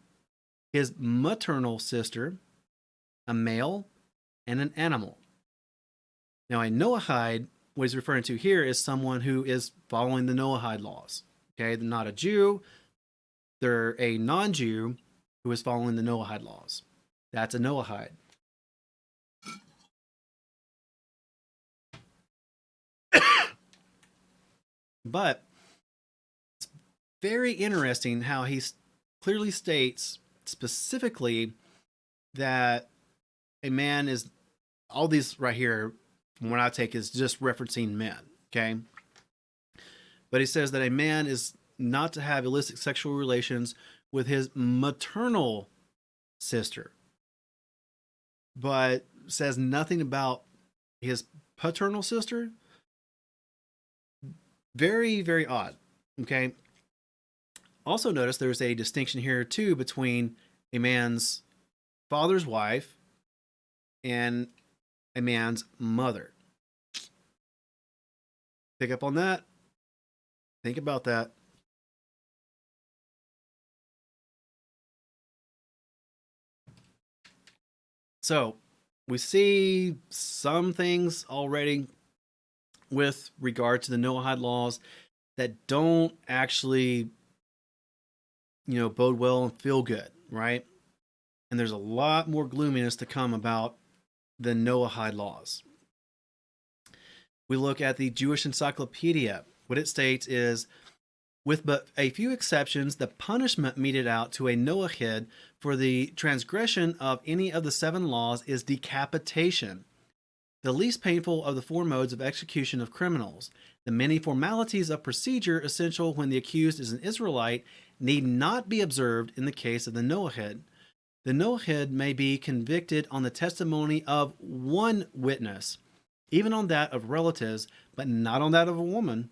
his maternal sister, a male, and an animal. Now, a Noahide, what he's referring to here, is someone who is following the Noahide laws. Okay, they're not a Jew, they're a non-Jew who is following the Noahide laws. That's a Noahide. But it's very interesting how he clearly states specifically that a man is, all these right here, from what I take, is just referencing men, okay? But he says that a man is not to have illicit sexual relations with his maternal sister, but says nothing about his paternal sister. Very, very odd, okay? Also notice there's a distinction here too between a man's father's wife and a man's mother. Pick up on that. Think about that. So we see some things already with regard to the Noahide laws that don't actually, bode well and feel good, right? And there's a lot more gloominess to come about the Noahide laws. We look at the Jewish Encyclopedia. What it states is, with but a few exceptions, the punishment meted out to a Noachide for the transgression of any of the 7 laws is decapitation, the least painful of the 4 modes of execution of criminals. The many formalities of procedure essential when the accused is an Israelite need not be observed in the case of the Noachide. The Noachide may be convicted on the testimony of 1 witness, even on that of relatives, but not on that of a woman.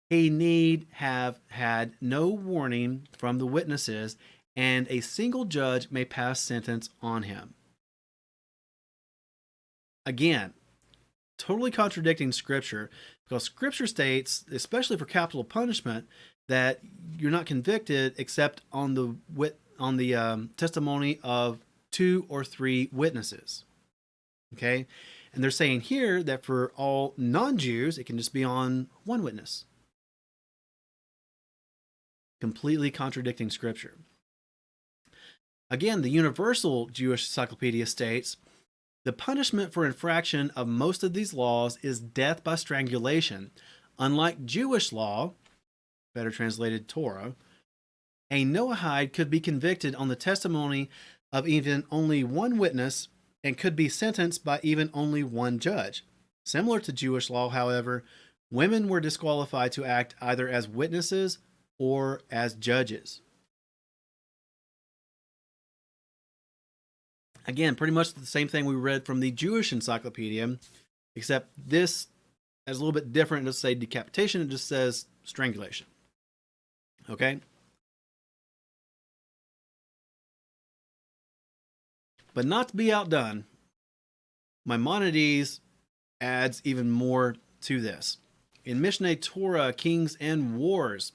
He need have had no warning from the witnesses, and a single judge may pass sentence on him. Again, totally contradicting Scripture, because Scripture states, especially for capital punishment, that you're not convicted except on the testimony of 2 or 3 witnesses. Okay, and they're saying here that for all non-Jews, it can just be on 1 witness. Completely contradicting Scripture. Again, the Universal Jewish Encyclopedia states, the punishment for infraction of most of these laws is death by strangulation. Unlike Jewish law, better translated Torah, a Noahide could be convicted on the testimony of even only 1 witness and could be sentenced by even only 1 judge. Similar to Jewish law, however, women were disqualified to act either as witnesses or as judges. Again, pretty much the same thing we read from the Jewish Encyclopedia, except this is a little bit different. It doesn't say decapitation, it just says strangulation. Okay? But not to be outdone, Maimonides adds even more to this. In Mishneh Torah, Kings and Wars,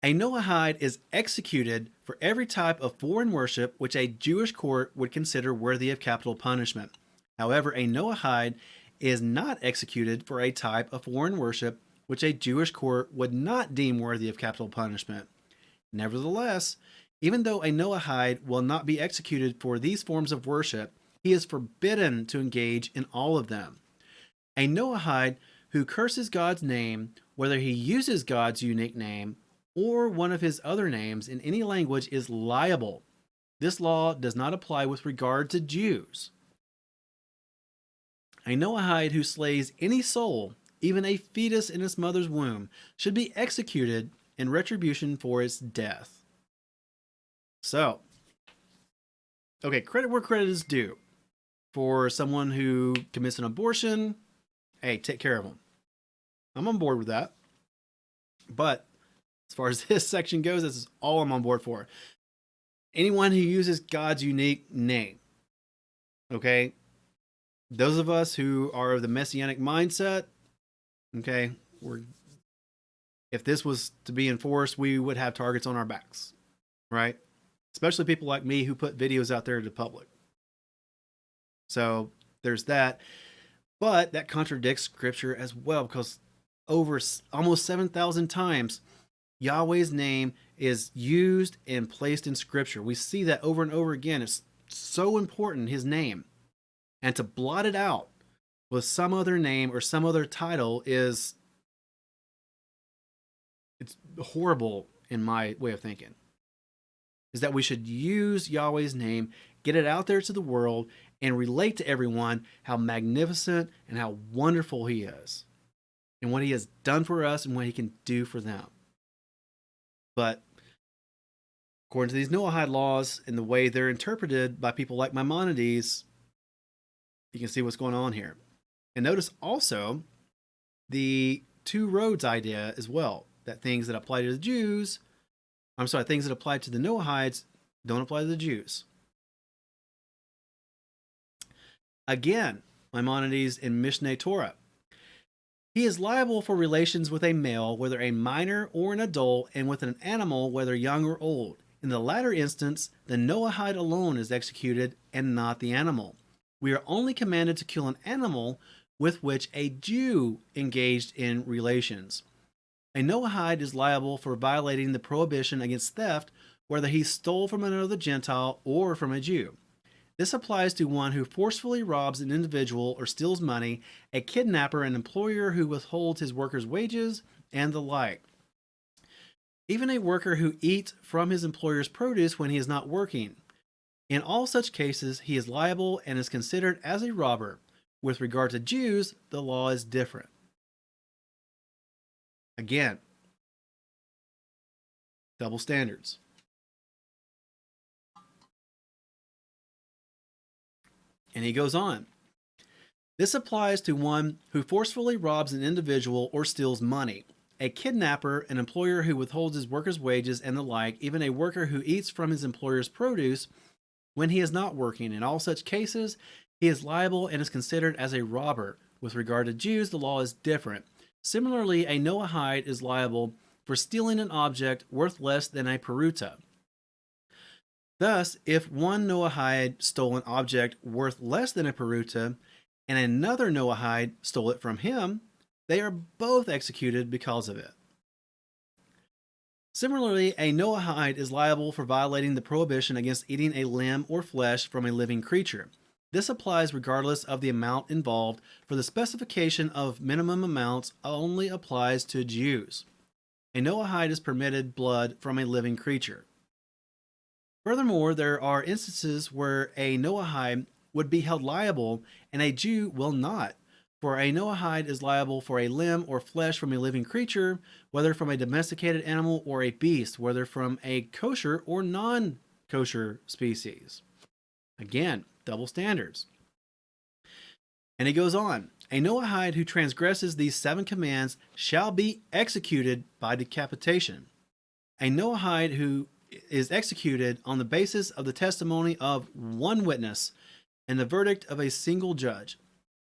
a Noahide is executed for every type of foreign worship which a Jewish court would consider worthy of capital punishment. However, a Noahide is not executed for a type of foreign worship which a Jewish court would not deem worthy of capital punishment. Nevertheless, even though a Noahide will not be executed for these forms of worship, he is forbidden to engage in all of them. A Noahide who curses God's name, whether he uses God's unique name or one of his other names in any language, is liable. This law does not apply with regard to Jews. A Noahide who slays any soul, even a fetus in its mother's womb, should be executed in retribution for its death. So, okay, credit where credit is due. For someone who commits an abortion, hey, take care of them. I'm on board with that. But as far as this section goes, this is all I'm on board for. Anyone who uses God's unique name, okay? Those of us who are of the Messianic mindset, okay, if this was to be enforced, we would have targets on our backs, right? Especially people like me who put videos out there to the public. So there's that. But that contradicts Scripture as well, because over almost 7,000 times, Yahweh's name is used and placed in Scripture. We see that over and over again. It's so important, his name. And to blot it out with some other name or some other title it's horrible in my way of thinking. Is that we should use Yahweh's name, get it out there to the world, and relate to everyone how magnificent and how wonderful he is, and what he has done for us and what he can do for them. But according to these Noahide laws and the way they're interpreted by people like Maimonides, you can see what's going on here. And notice also the 2 roads idea as well, that things that apply to the Jews, things that apply to the Noahides don't apply to the Jews. Again, Maimonides in Mishneh Torah. He is liable for relations with a male, whether a minor or an adult, and with an animal, whether young or old. In the latter instance, the Noahide alone is executed and not the animal. We are only commanded to kill an animal with which a Jew engaged in relations. A Noahide is liable for violating the prohibition against theft, whether he stole from another Gentile or from a Jew. This applies to one who forcefully robs an individual or steals money, a kidnapper, an employer who withholds his workers' wages, and the like. Even a worker who eats from his employer's produce when he is not working. In all such cases, he is liable and is considered as a robber. With regard to Jews, the law is different. Again, double standards. And he goes on. This applies to one who forcefully robs an individual or steals money, a kidnapper, an employer who withholds his workers' wages, and the like, even a worker who eats from his employer's produce when he is not working. In all such cases, he is liable and is considered as a robber. With regard to Jews, the law is different. Similarly, a Noahide is liable for stealing an object worth less than a peruta. Thus, if one Noahide stole an object worth less than a peruta, and another Noahide stole it from him, they are both executed because of it. Similarly, a Noahide is liable for violating the prohibition against eating a limb or flesh from a living creature. This applies regardless of the amount involved, for the specification of minimum amounts only applies to Jews. A Noahide is permitted blood from a living creature. Furthermore, there are instances where a Noahide would be held liable and a Jew will not. For a Noahide is liable for a limb or flesh from a living creature, whether from a domesticated animal or a beast, whether from a kosher or non-kosher species. Again, double standards. And he goes on. A Noahide who transgresses these 7 commands shall be executed by decapitation. A Noahide who is executed on the basis of the testimony of one witness and the verdict of a single judge.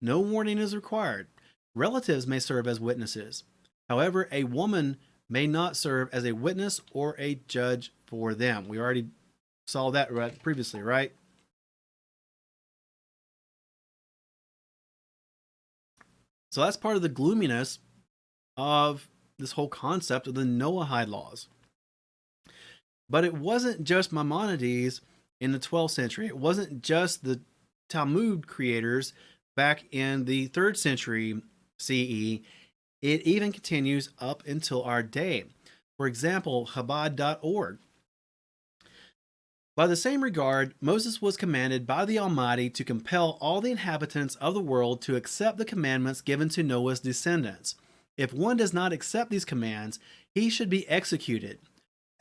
No warning is required. Relatives may serve as witnesses. However, a woman may not serve as a witness or a judge for them. We already saw that previously, right? So that's part of the gloominess of this whole concept of the Noahide laws. But it wasn't just Maimonides in the 12th century. It wasn't just the Talmud creators back in the 3rd century CE. It even continues up until our day. For example, Chabad.org. By the same regard, Moses was commanded by the Almighty to compel all the inhabitants of the world to accept the commandments given to Noah's descendants. If one does not accept these commands, he should be executed.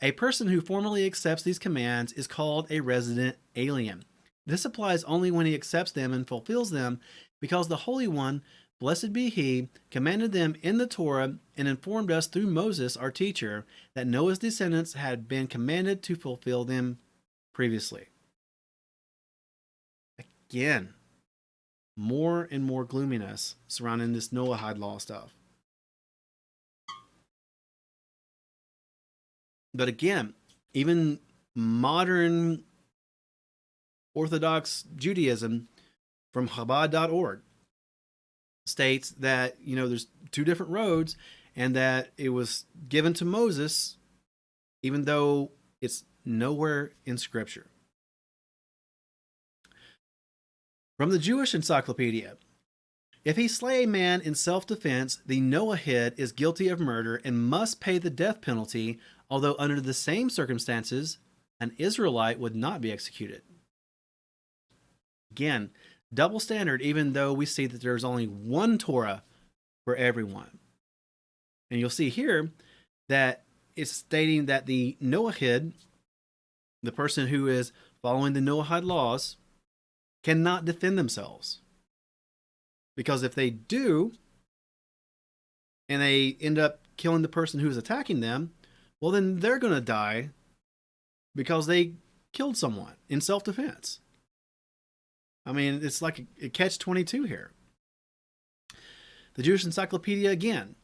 A person who formally accepts these commands is called a resident alien. This applies only when he accepts them and fulfills them, because the Holy One, blessed be He, commanded them in the Torah and informed us through Moses, our teacher, that Noah's descendants had been commanded to fulfill them previously. Again, more and more gloominess surrounding this Noahide law stuff. But again, even modern Orthodox Judaism from Chabad.org states that, there's 2 different roads and that it was given to Moses, even though it's nowhere in Scripture. From the Jewish Encyclopedia. If he slay a man in self-defense, the Noahide is guilty of murder and must pay the death penalty, although under the same circumstances, an Israelite would not be executed. Again, double standard, even though we see that there's only one Torah for everyone. And you'll see here that it's stating that the Noahide, the person who is following the Noahide laws, cannot defend themselves. Because if they do, and they end up killing the person who's attacking them, well, then they're going to die because they killed someone in self-defense. I mean, it's like a catch-22 here. The Jewish Encyclopedia again.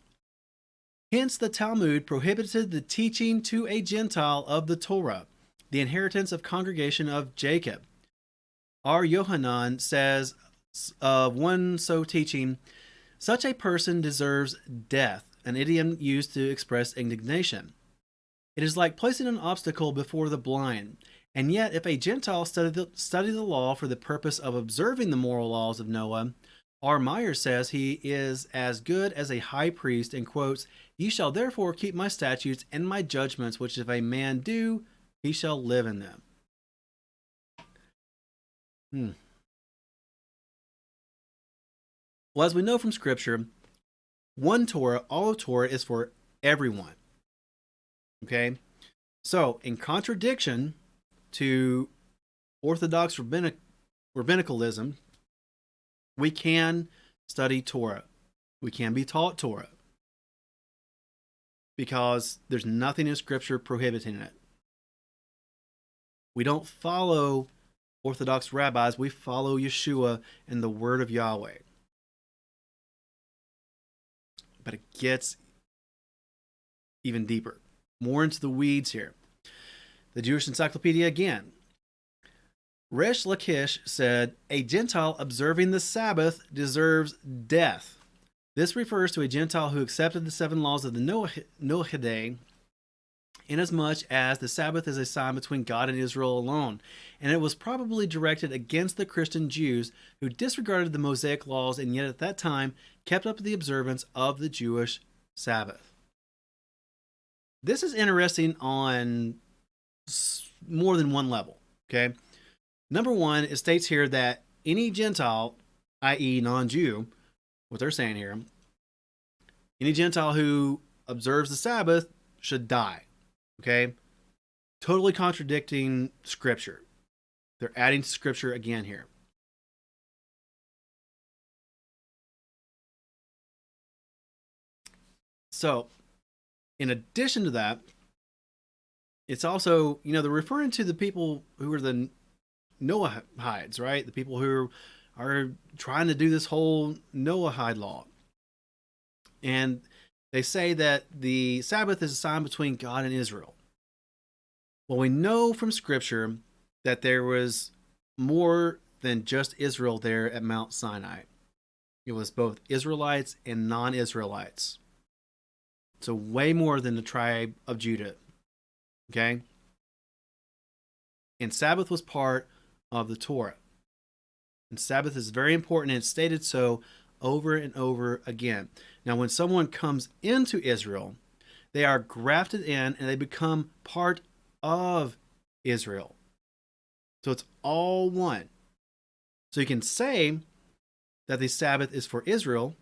Hence the Talmud prohibited the teaching to a Gentile of the Torah, the inheritance of congregation of Jacob. R. Yohanan says of one so teaching, such a person deserves death, an idiom used to express indignation. It is like placing an obstacle before the blind. And yet, if a Gentile study the law for the purpose of observing the moral laws of Noah, R. Meyer says he is as good as a high priest and quotes, "Ye shall therefore keep my statutes and my judgments, which if a man do, he shall live in them." Well, as we know from Scripture, one Torah, all of Torah, is for everyone. Okay? So, in contradiction to Orthodox rabbinicalism, we can study Torah. We can be taught Torah. Because there's nothing in Scripture prohibiting it. We don't follow Orthodox rabbis. We follow Yeshua and the Word of Yahweh. But it gets even deeper. More into the weeds here. The Jewish Encyclopedia again. Resh Lakish said, "A Gentile observing the Sabbath deserves death. This refers to a Gentile who accepted the 7 laws of the Noahide, inasmuch as the Sabbath is a sign between God and Israel alone, and it was probably directed against the Christian Jews who disregarded the Mosaic laws and yet at that time kept up the observance of the Jewish Sabbath." This is interesting on more than one level, okay? Number one, it states here that any Gentile, i.e. non-Jew, what they're saying here, any Gentile who observes the Sabbath should die. Okay? Totally contradicting Scripture. They're adding to Scripture again here. So, in addition to that, it's also, they're referring to the people who are the Noahides, right? The people who are trying to do this whole Noahide law. And they say that the Sabbath is a sign between God and Israel. Well, we know from Scripture that there was more than just Israel there at Mount Sinai. It was both Israelites and non-Israelites. So way more than the tribe of Judah. Okay? And Sabbath was part of the Torah. And Sabbath is very important, and it's stated so over and over again. Now, when someone comes into Israel, they are grafted in and they become part of Israel. So it's all one. So you can say that the Sabbath is for Israel.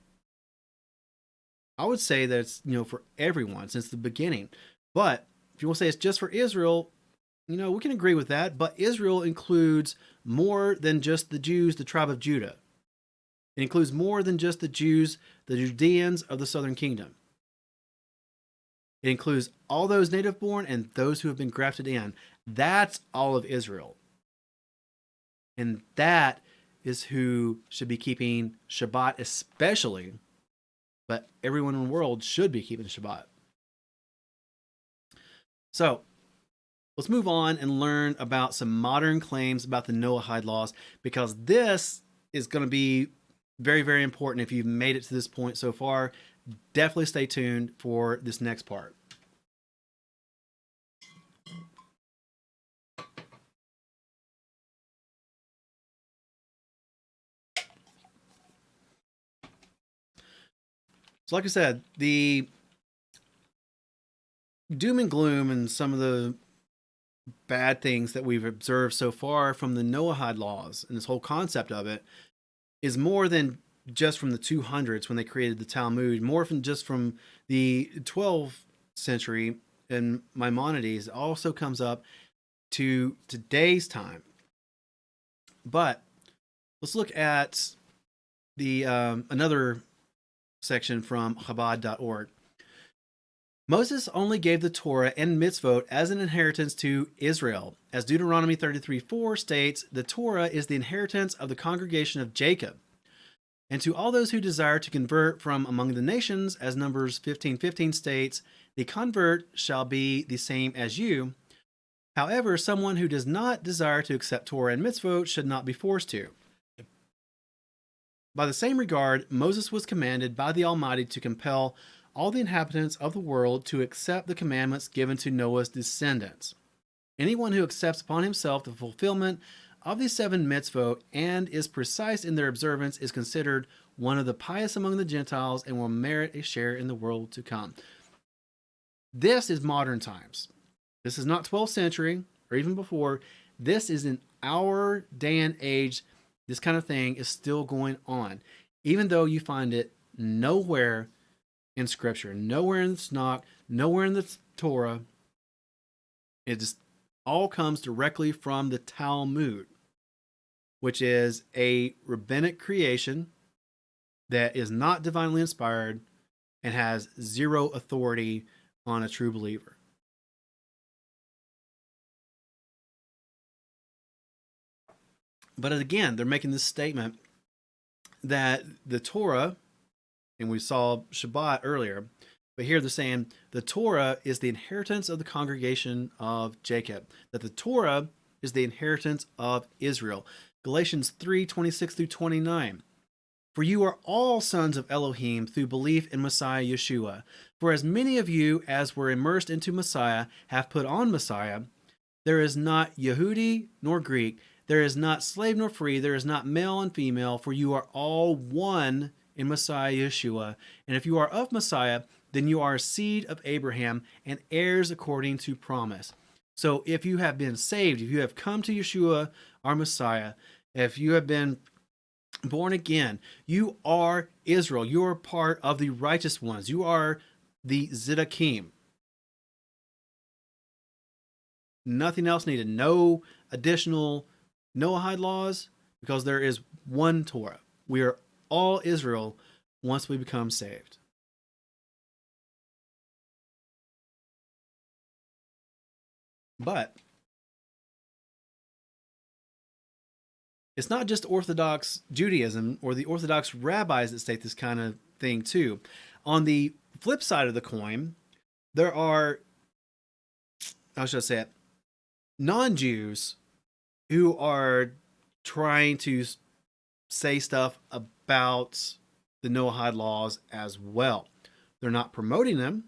I would say that it's, for everyone since the beginning. But if you want to say it's just for Israel, we can agree with that. But Israel includes more than just the Jews, the tribe of Judah. It includes more than just the Jews, the Judeans of the southern kingdom. It includes all those native born and those who have been grafted in. That's all of Israel. And that is who should be keeping Shabbat especially, but everyone in the world should be keeping Shabbat. So, let's move on and learn about some modern claims about the Noahide laws, because this is going to be very, very important. If you've made it to this point so far, definitely stay tuned for this next part. So like I said, the doom and gloom and some of the bad things that we've observed so far from the Noahide laws and this whole concept of it is more than just from the 200s when they created the Talmud, more than just from the 12th century and Maimonides. It also comes up to today's time. But let's look at the another section from Chabad.org. Moses only gave the Torah and mitzvot as an inheritance to Israel. As Deuteronomy 33:4 states, the Torah is the inheritance of the congregation of Jacob. And to all those who desire to convert from among the nations, as Numbers 15:15 states, the convert shall be the same as you. However, someone who does not desire to accept Torah and mitzvot should not be forced to. By the same regard, Moses was commanded by the Almighty to compel all the inhabitants of the world to accept the commandments given to Noah's descendants. Anyone who accepts upon himself the fulfillment of these 7 mitzvot and is precise in their observance is considered one of the pious among the Gentiles and will merit a share in the world to come. This is modern times. This is not 12th century or even before. This is in our day and age. This kind of thing is still going on, even though you find it nowhere in Scripture, nowhere in the Tanakh, nowhere in the Torah. It just all comes directly from the Talmud, which is a rabbinic creation that is not divinely inspired and has zero authority on a true believer. But again, they're making this statement that the Torah, and we saw Shabbat earlier, but here they're saying the Torah is the inheritance of the congregation of Jacob, that the Torah is the inheritance of Israel. Galatians 3:26 through 29. For you are all sons of Elohim through belief in Messiah Yahushua. For as many of you as were immersed into Messiah have put on Messiah. There is not Yehudi nor Greek. There is not slave nor free. There is not male and female. For you are all one in Messiah Yahushua. And if you are of Messiah, then you are a seed of Abraham and heirs according to promise. So if you have been saved, if you have come to Yeshua, our Messiah, if you have been born again, you are Israel. You are part of the righteous ones. You are the Ziddakim. Nothing else needed. No additional Noahide laws, because there is one Torah. We are all Israel once we become saved. But it's not just Orthodox Judaism or the Orthodox rabbis that state this kind of thing too. On the flip side of the coin, there are, how should I say it, non-Jews who are trying to say stuff about the Noahide laws as well. They're not promoting them.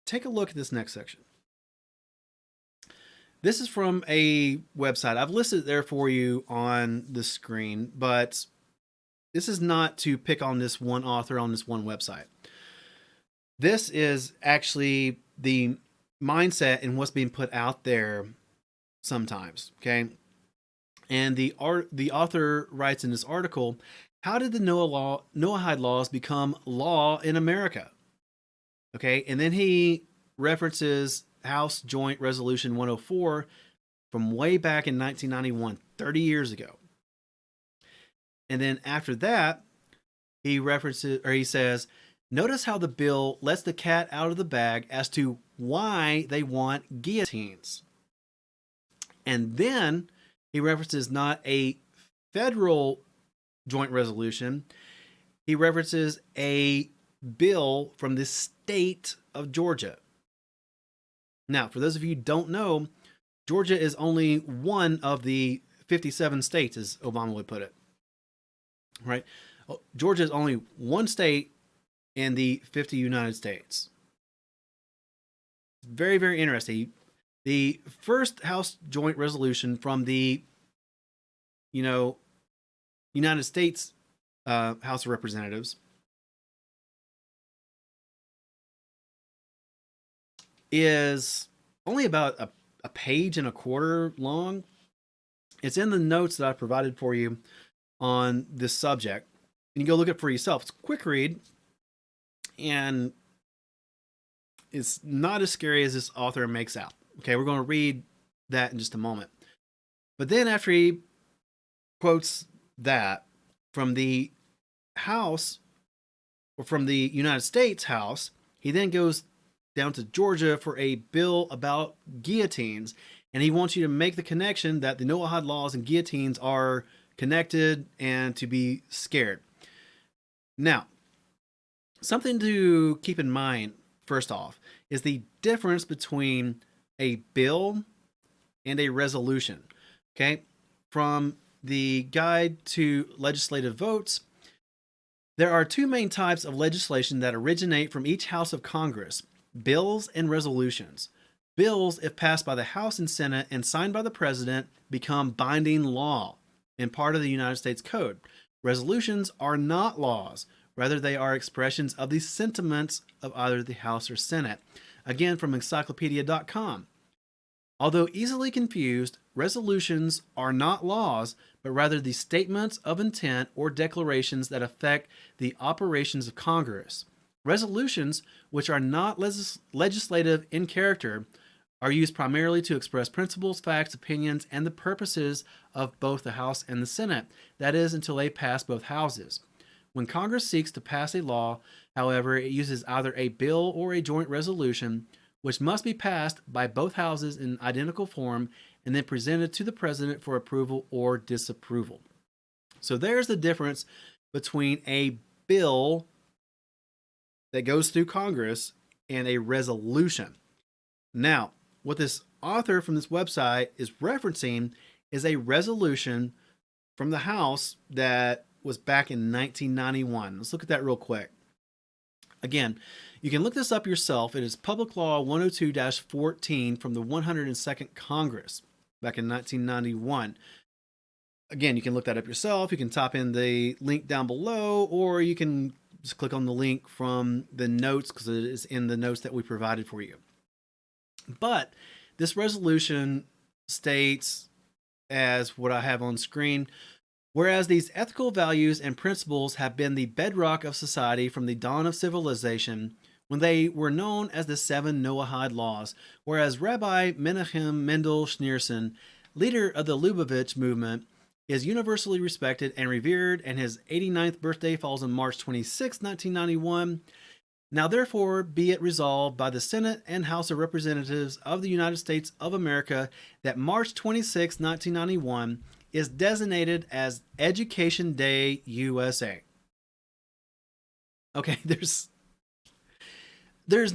Take a look at this next section. This is from a website. I've listed it there for you on the screen, but this is not to pick on this one author on this one website. This is actually the mindset and what's being put out there sometimes, okay? And the author writes in this article, how did the Noahide laws become law in America? Okay, and then he references House Joint Resolution 104 from way back in 1991, 30 years ago. And then after that, he says, notice how the bill lets the cat out of the bag as to why they want guillotines. And then he references not a federal joint resolution, he references a bill from the state of Georgia. Now, for those of you who don't know, Georgia is only one of the 57 states, as Obama would put it. Right? Georgia is only one state in the 50 United States. Very, very interesting. The first House Joint Resolution from the, United States House of Representatives is only about a page and a quarter long. It's in the notes that I provided for you on this subject. And you go look it for yourself. It's a quick read. And it's not as scary as this author makes out. Okay, we're going to read that in just a moment. But then after he quotes that from the House, or from the United States House, he then goes down to Georgia for a bill about guillotines. And he wants you to make the connection that the Noahide laws and guillotines are connected and to be scared. Now, something to keep in mind, first off, is the difference between a bill and a resolution. Okay? From the Guide to Legislative Votes, there are two main types of legislation that originate from each House of Congress: bills and resolutions. Bills, if passed by the House and Senate and signed by the President, become binding law and part of the United States Code. Resolutions are not laws. Rather, they are expressions of the sentiments of either the House or Senate. Again, from encyclopedia.com. Although easily confused, resolutions are not laws, but rather the statements of intent or declarations that affect the operations of Congress. Resolutions, which are not legislative in character, are used primarily to express principles, facts, opinions, and the purposes of both the House and the Senate, that is, until they pass both houses. When Congress seeks to pass a law, however, it uses either a bill or a joint resolution, which must be passed by both houses in identical form and then presented to the President for approval or disapproval. So there's the difference between a bill that goes through Congress and a resolution. Now, what this author from this website is referencing is a resolution from the House that was back in 1991. Let's look at that real quick. Again, you can look this up yourself. It is Public Law 102-14 from the 102nd Congress back in 1991. Again, you can look that up yourself. You can type in the link down below, or you can just click on the link from the notes because it is in the notes that we provided for you. But this resolution states, as what I have on screen, whereas these ethical values and principles have been the bedrock of society from the dawn of civilization, when they were known as the 7 Noahide Laws, whereas Rabbi Menachem Mendel Schneerson, leader of the Lubavitch movement, is universally respected and revered, and his 89th birthday falls on March 26, 1991. Now therefore be it resolved by the Senate and House of Representatives of the United States of America that March 26, 1991 is designated as Education Day USA. Okay, there's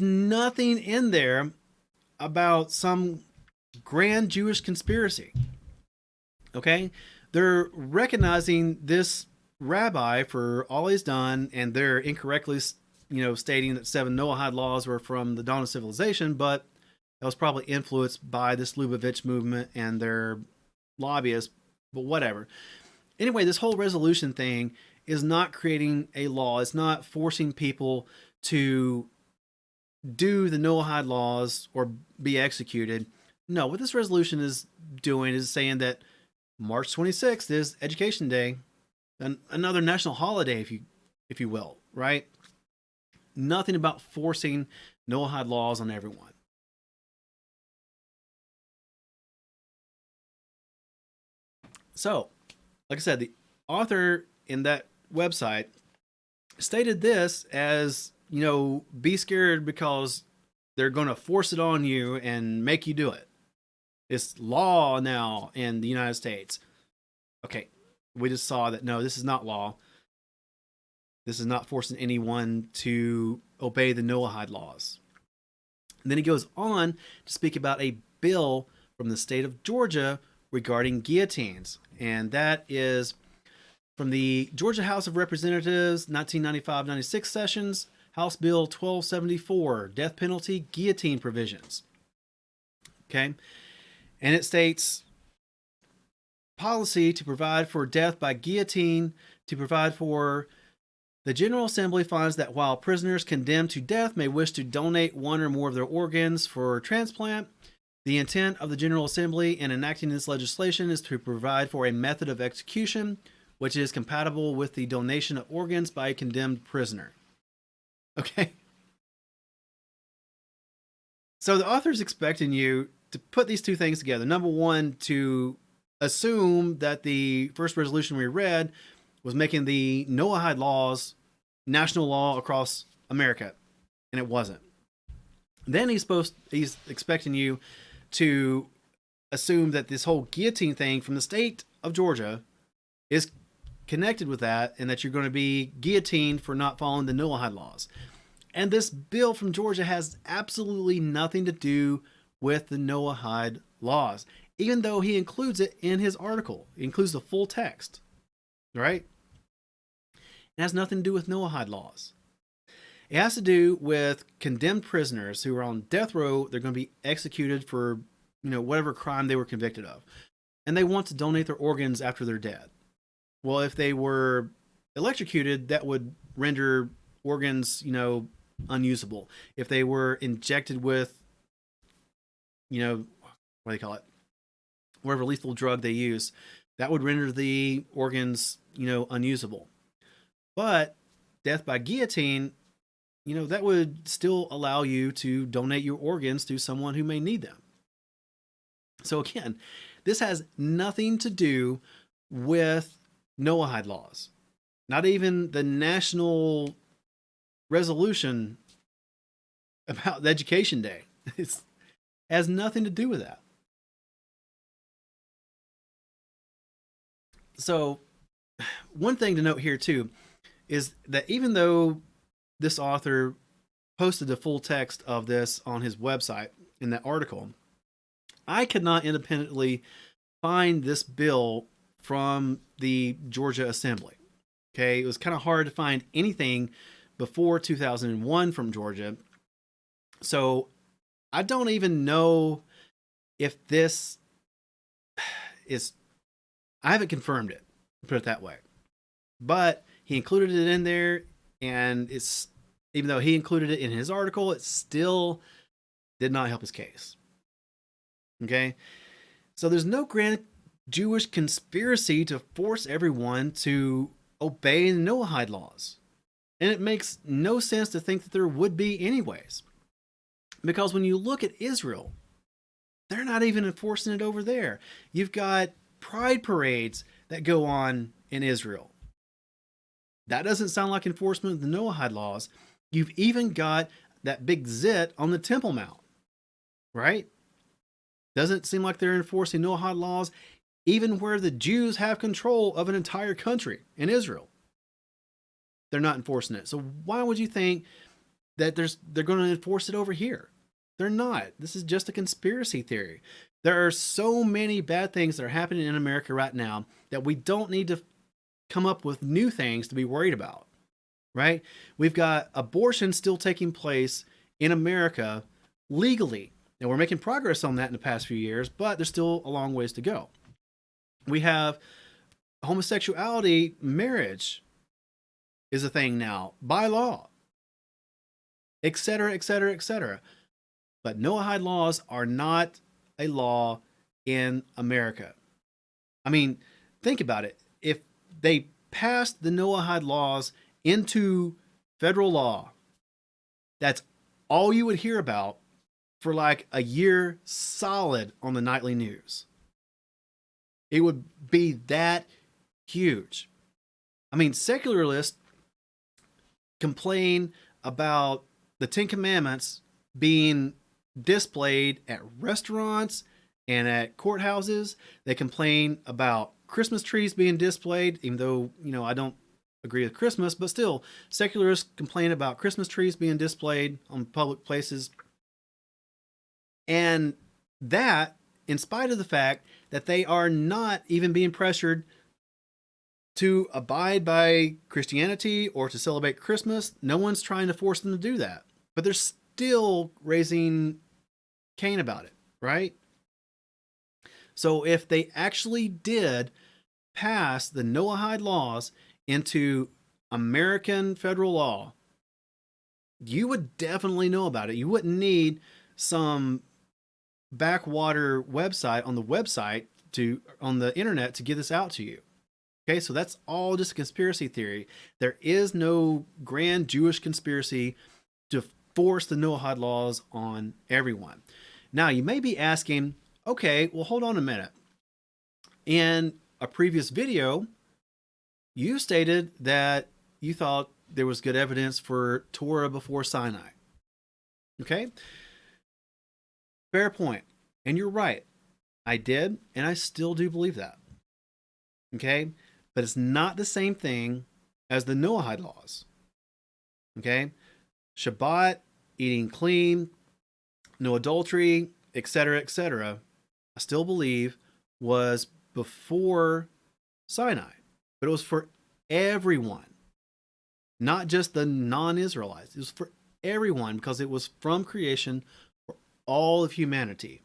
nothing in there about some grand Jewish conspiracy. Okay, they're recognizing this rabbi for all he's done, and they're incorrectly, stating that 7 Noahide laws were from the dawn of civilization, but that was probably influenced by this Lubavitch movement and their lobbyists, but whatever. Anyway, this whole resolution thing is not creating a law. It's not forcing people to do the Noahide laws or be executed. No, what this resolution is doing is saying that March 26th is Education Day, another national holiday, if you will, right? Nothing about forcing Noahide laws on everyone. So, like I said, the author in that website stated this as, be scared because they're going to force it on you and make you do it. It's law now in the United States. Okay, we just saw that, no, this is not law. This is not forcing anyone to obey the Noahide laws. And then he goes on to speak about a bill from the state of Georgia regarding guillotines. And that is from the Georgia House of Representatives 1995-96 sessions, House Bill 1274, death penalty guillotine provisions. Okay. And it states policy to provide for death by guillotine, to provide for the General Assembly finds that while prisoners condemned to death may wish to donate one or more of their organs for transplant, the intent of the General Assembly in enacting this legislation is to provide for a method of execution which is compatible with the donation of organs by a condemned prisoner. Okay? So the author's expecting you to put these two things together. Number one, to assume that the first resolution we read was making the Noahide laws national law across America, and it wasn't. Then he's expecting you to assume that this whole guillotine thing from the state of Georgia is connected with that, and that you're going to be guillotined for not following the Noahide laws. And this bill from Georgia has absolutely nothing to do with the Noahide laws, even though he includes it in his article. He includes the full text, right? It has nothing to do with Noahide laws. It has to do with condemned prisoners who are on death row. They're going to be executed for, whatever crime they were convicted of. And they want to donate their organs after they're dead. Well, if they were electrocuted, that would render organs, unusable. If they were injected with, what do they call it? Whatever lethal drug they use, that would render the organs, unusable. But death by guillotine, that would still allow you to donate your organs to someone who may need them. So again, this has nothing to do with Noahide laws. Not even the national resolution about the Education Day. It has nothing to do with that. So, one thing to note here too is that even though this author posted the full text of this on his website in that article, I could not independently find this bill from the Georgia Assembly. Okay, it was kind of hard to find anything before 2001 from Georgia. So I don't even know if this is, I haven't confirmed it, put it that way. But he included it in there, and it's, even though he included it in his article, it still did not help his case. Okay, so there's no grand Jewish conspiracy to force everyone to obey the Noahide laws. And it makes no sense to think that there would be anyways. Because when you look at Israel, they're not even enforcing it over there. You've got pride parades that go on in Israel. That doesn't sound like enforcement of the Noahide laws. You've even got that big zit on the Temple Mount, right? Doesn't seem like they're enforcing Noahide laws, even where the Jews have control of an entire country in Israel. They're not enforcing it. So why would you think that they're going to enforce it over here? They're not. This is just a conspiracy theory. There are so many bad things that are happening in America right now that we don't need to come up with new things to be worried about, right? We've got abortion still taking place in America legally. Now, we're making progress on that in the past few years, but there's still a long ways to go. We have homosexuality, marriage is a thing now by law, etc., etc., etc. But Noahide laws are not a law in America. I mean, think about it. If they passed the Noahide laws into federal law, that's all you would hear about for like a year solid on the nightly news. It would be that huge. I mean, secularists complain about the Ten Commandments being displayed at restaurants and at courthouses. They complain about Christmas trees being displayed, even though, I don't agree with Christmas, but still, secularists complain about Christmas trees being displayed on public places. And that, in spite of the fact that they are not even being pressured to abide by Christianity or to celebrate Christmas. No one's trying to force them to do that. But they're still raising Cain about it, right? So if they actually did pass the Noahide laws into American federal law, you would definitely know about it. You wouldn't need some backwater website on the internet to get this out to you. Okay, so that's all just a conspiracy theory. There is no grand Jewish conspiracy to force the Noahide laws on everyone. Now, you may be asking, okay, well, hold on a minute. In a previous video, you stated that you thought there was good evidence for Torah before Sinai. Okay? Fair point. And you're right. I did, and I still do believe that. Okay? But it's not the same thing as the Noahide laws. Okay? Shabbat, eating clean, no adultery, etc., etc., I still believe was before Sinai. But it was for everyone. not just the non-Israelites. It was for everyone because it was from creation for all of humanity.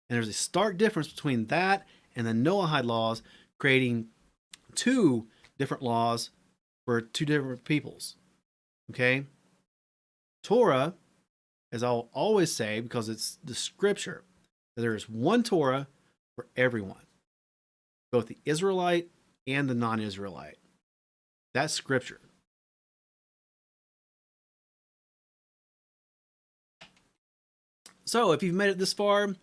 And there's a stark difference between that and the Noahide laws, creating two different laws for two different peoples. Okay? Torah, as I'll always say, because it's the scripture, that there is one Torah for everyone, both the Israelite and the non-Israelite. That's scripture. So if you've made it this far,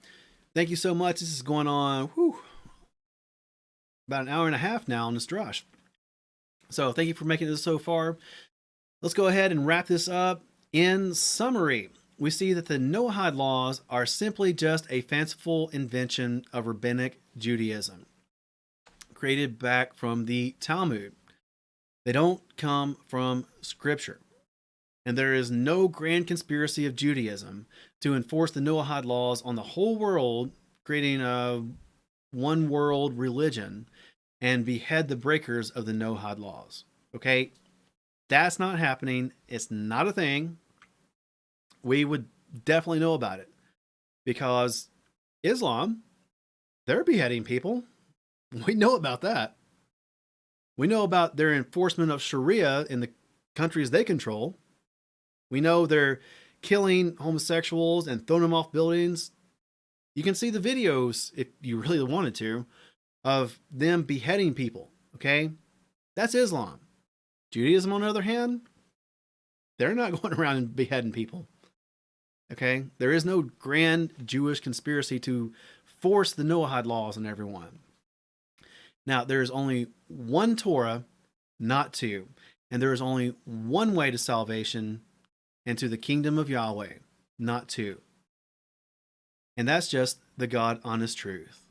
thank you so much. This is going on about an hour and a half now on this drush. So thank you for making this so far. Let's go ahead and wrap this up. In summary, we see that the Noahide laws are simply just a fanciful invention of rabbinic Judaism, created back from the Talmud. They don't come from Scripture. And there is no grand conspiracy of Judaism to enforce the Noahide laws on the whole world, creating a one world religion and behead the breakers of the Noahide laws. Okay? That's not happening. It's not a thing. We would definitely know about it because Islam, they're beheading people. We know about that. We know about their enforcement of Sharia in the countries they control. We know they're killing homosexuals and throwing them off buildings. You can see the videos, if you really wanted to, of them beheading people. Okay? That's Islam. Judaism, on the other hand, they're not going around and beheading people. Okay? There is no grand Jewish conspiracy to force the Noahide laws on everyone. Now, there is only one Torah, not two. And there is only one way to salvation and to the kingdom of Yahweh, not two. And that's just the God honest truth.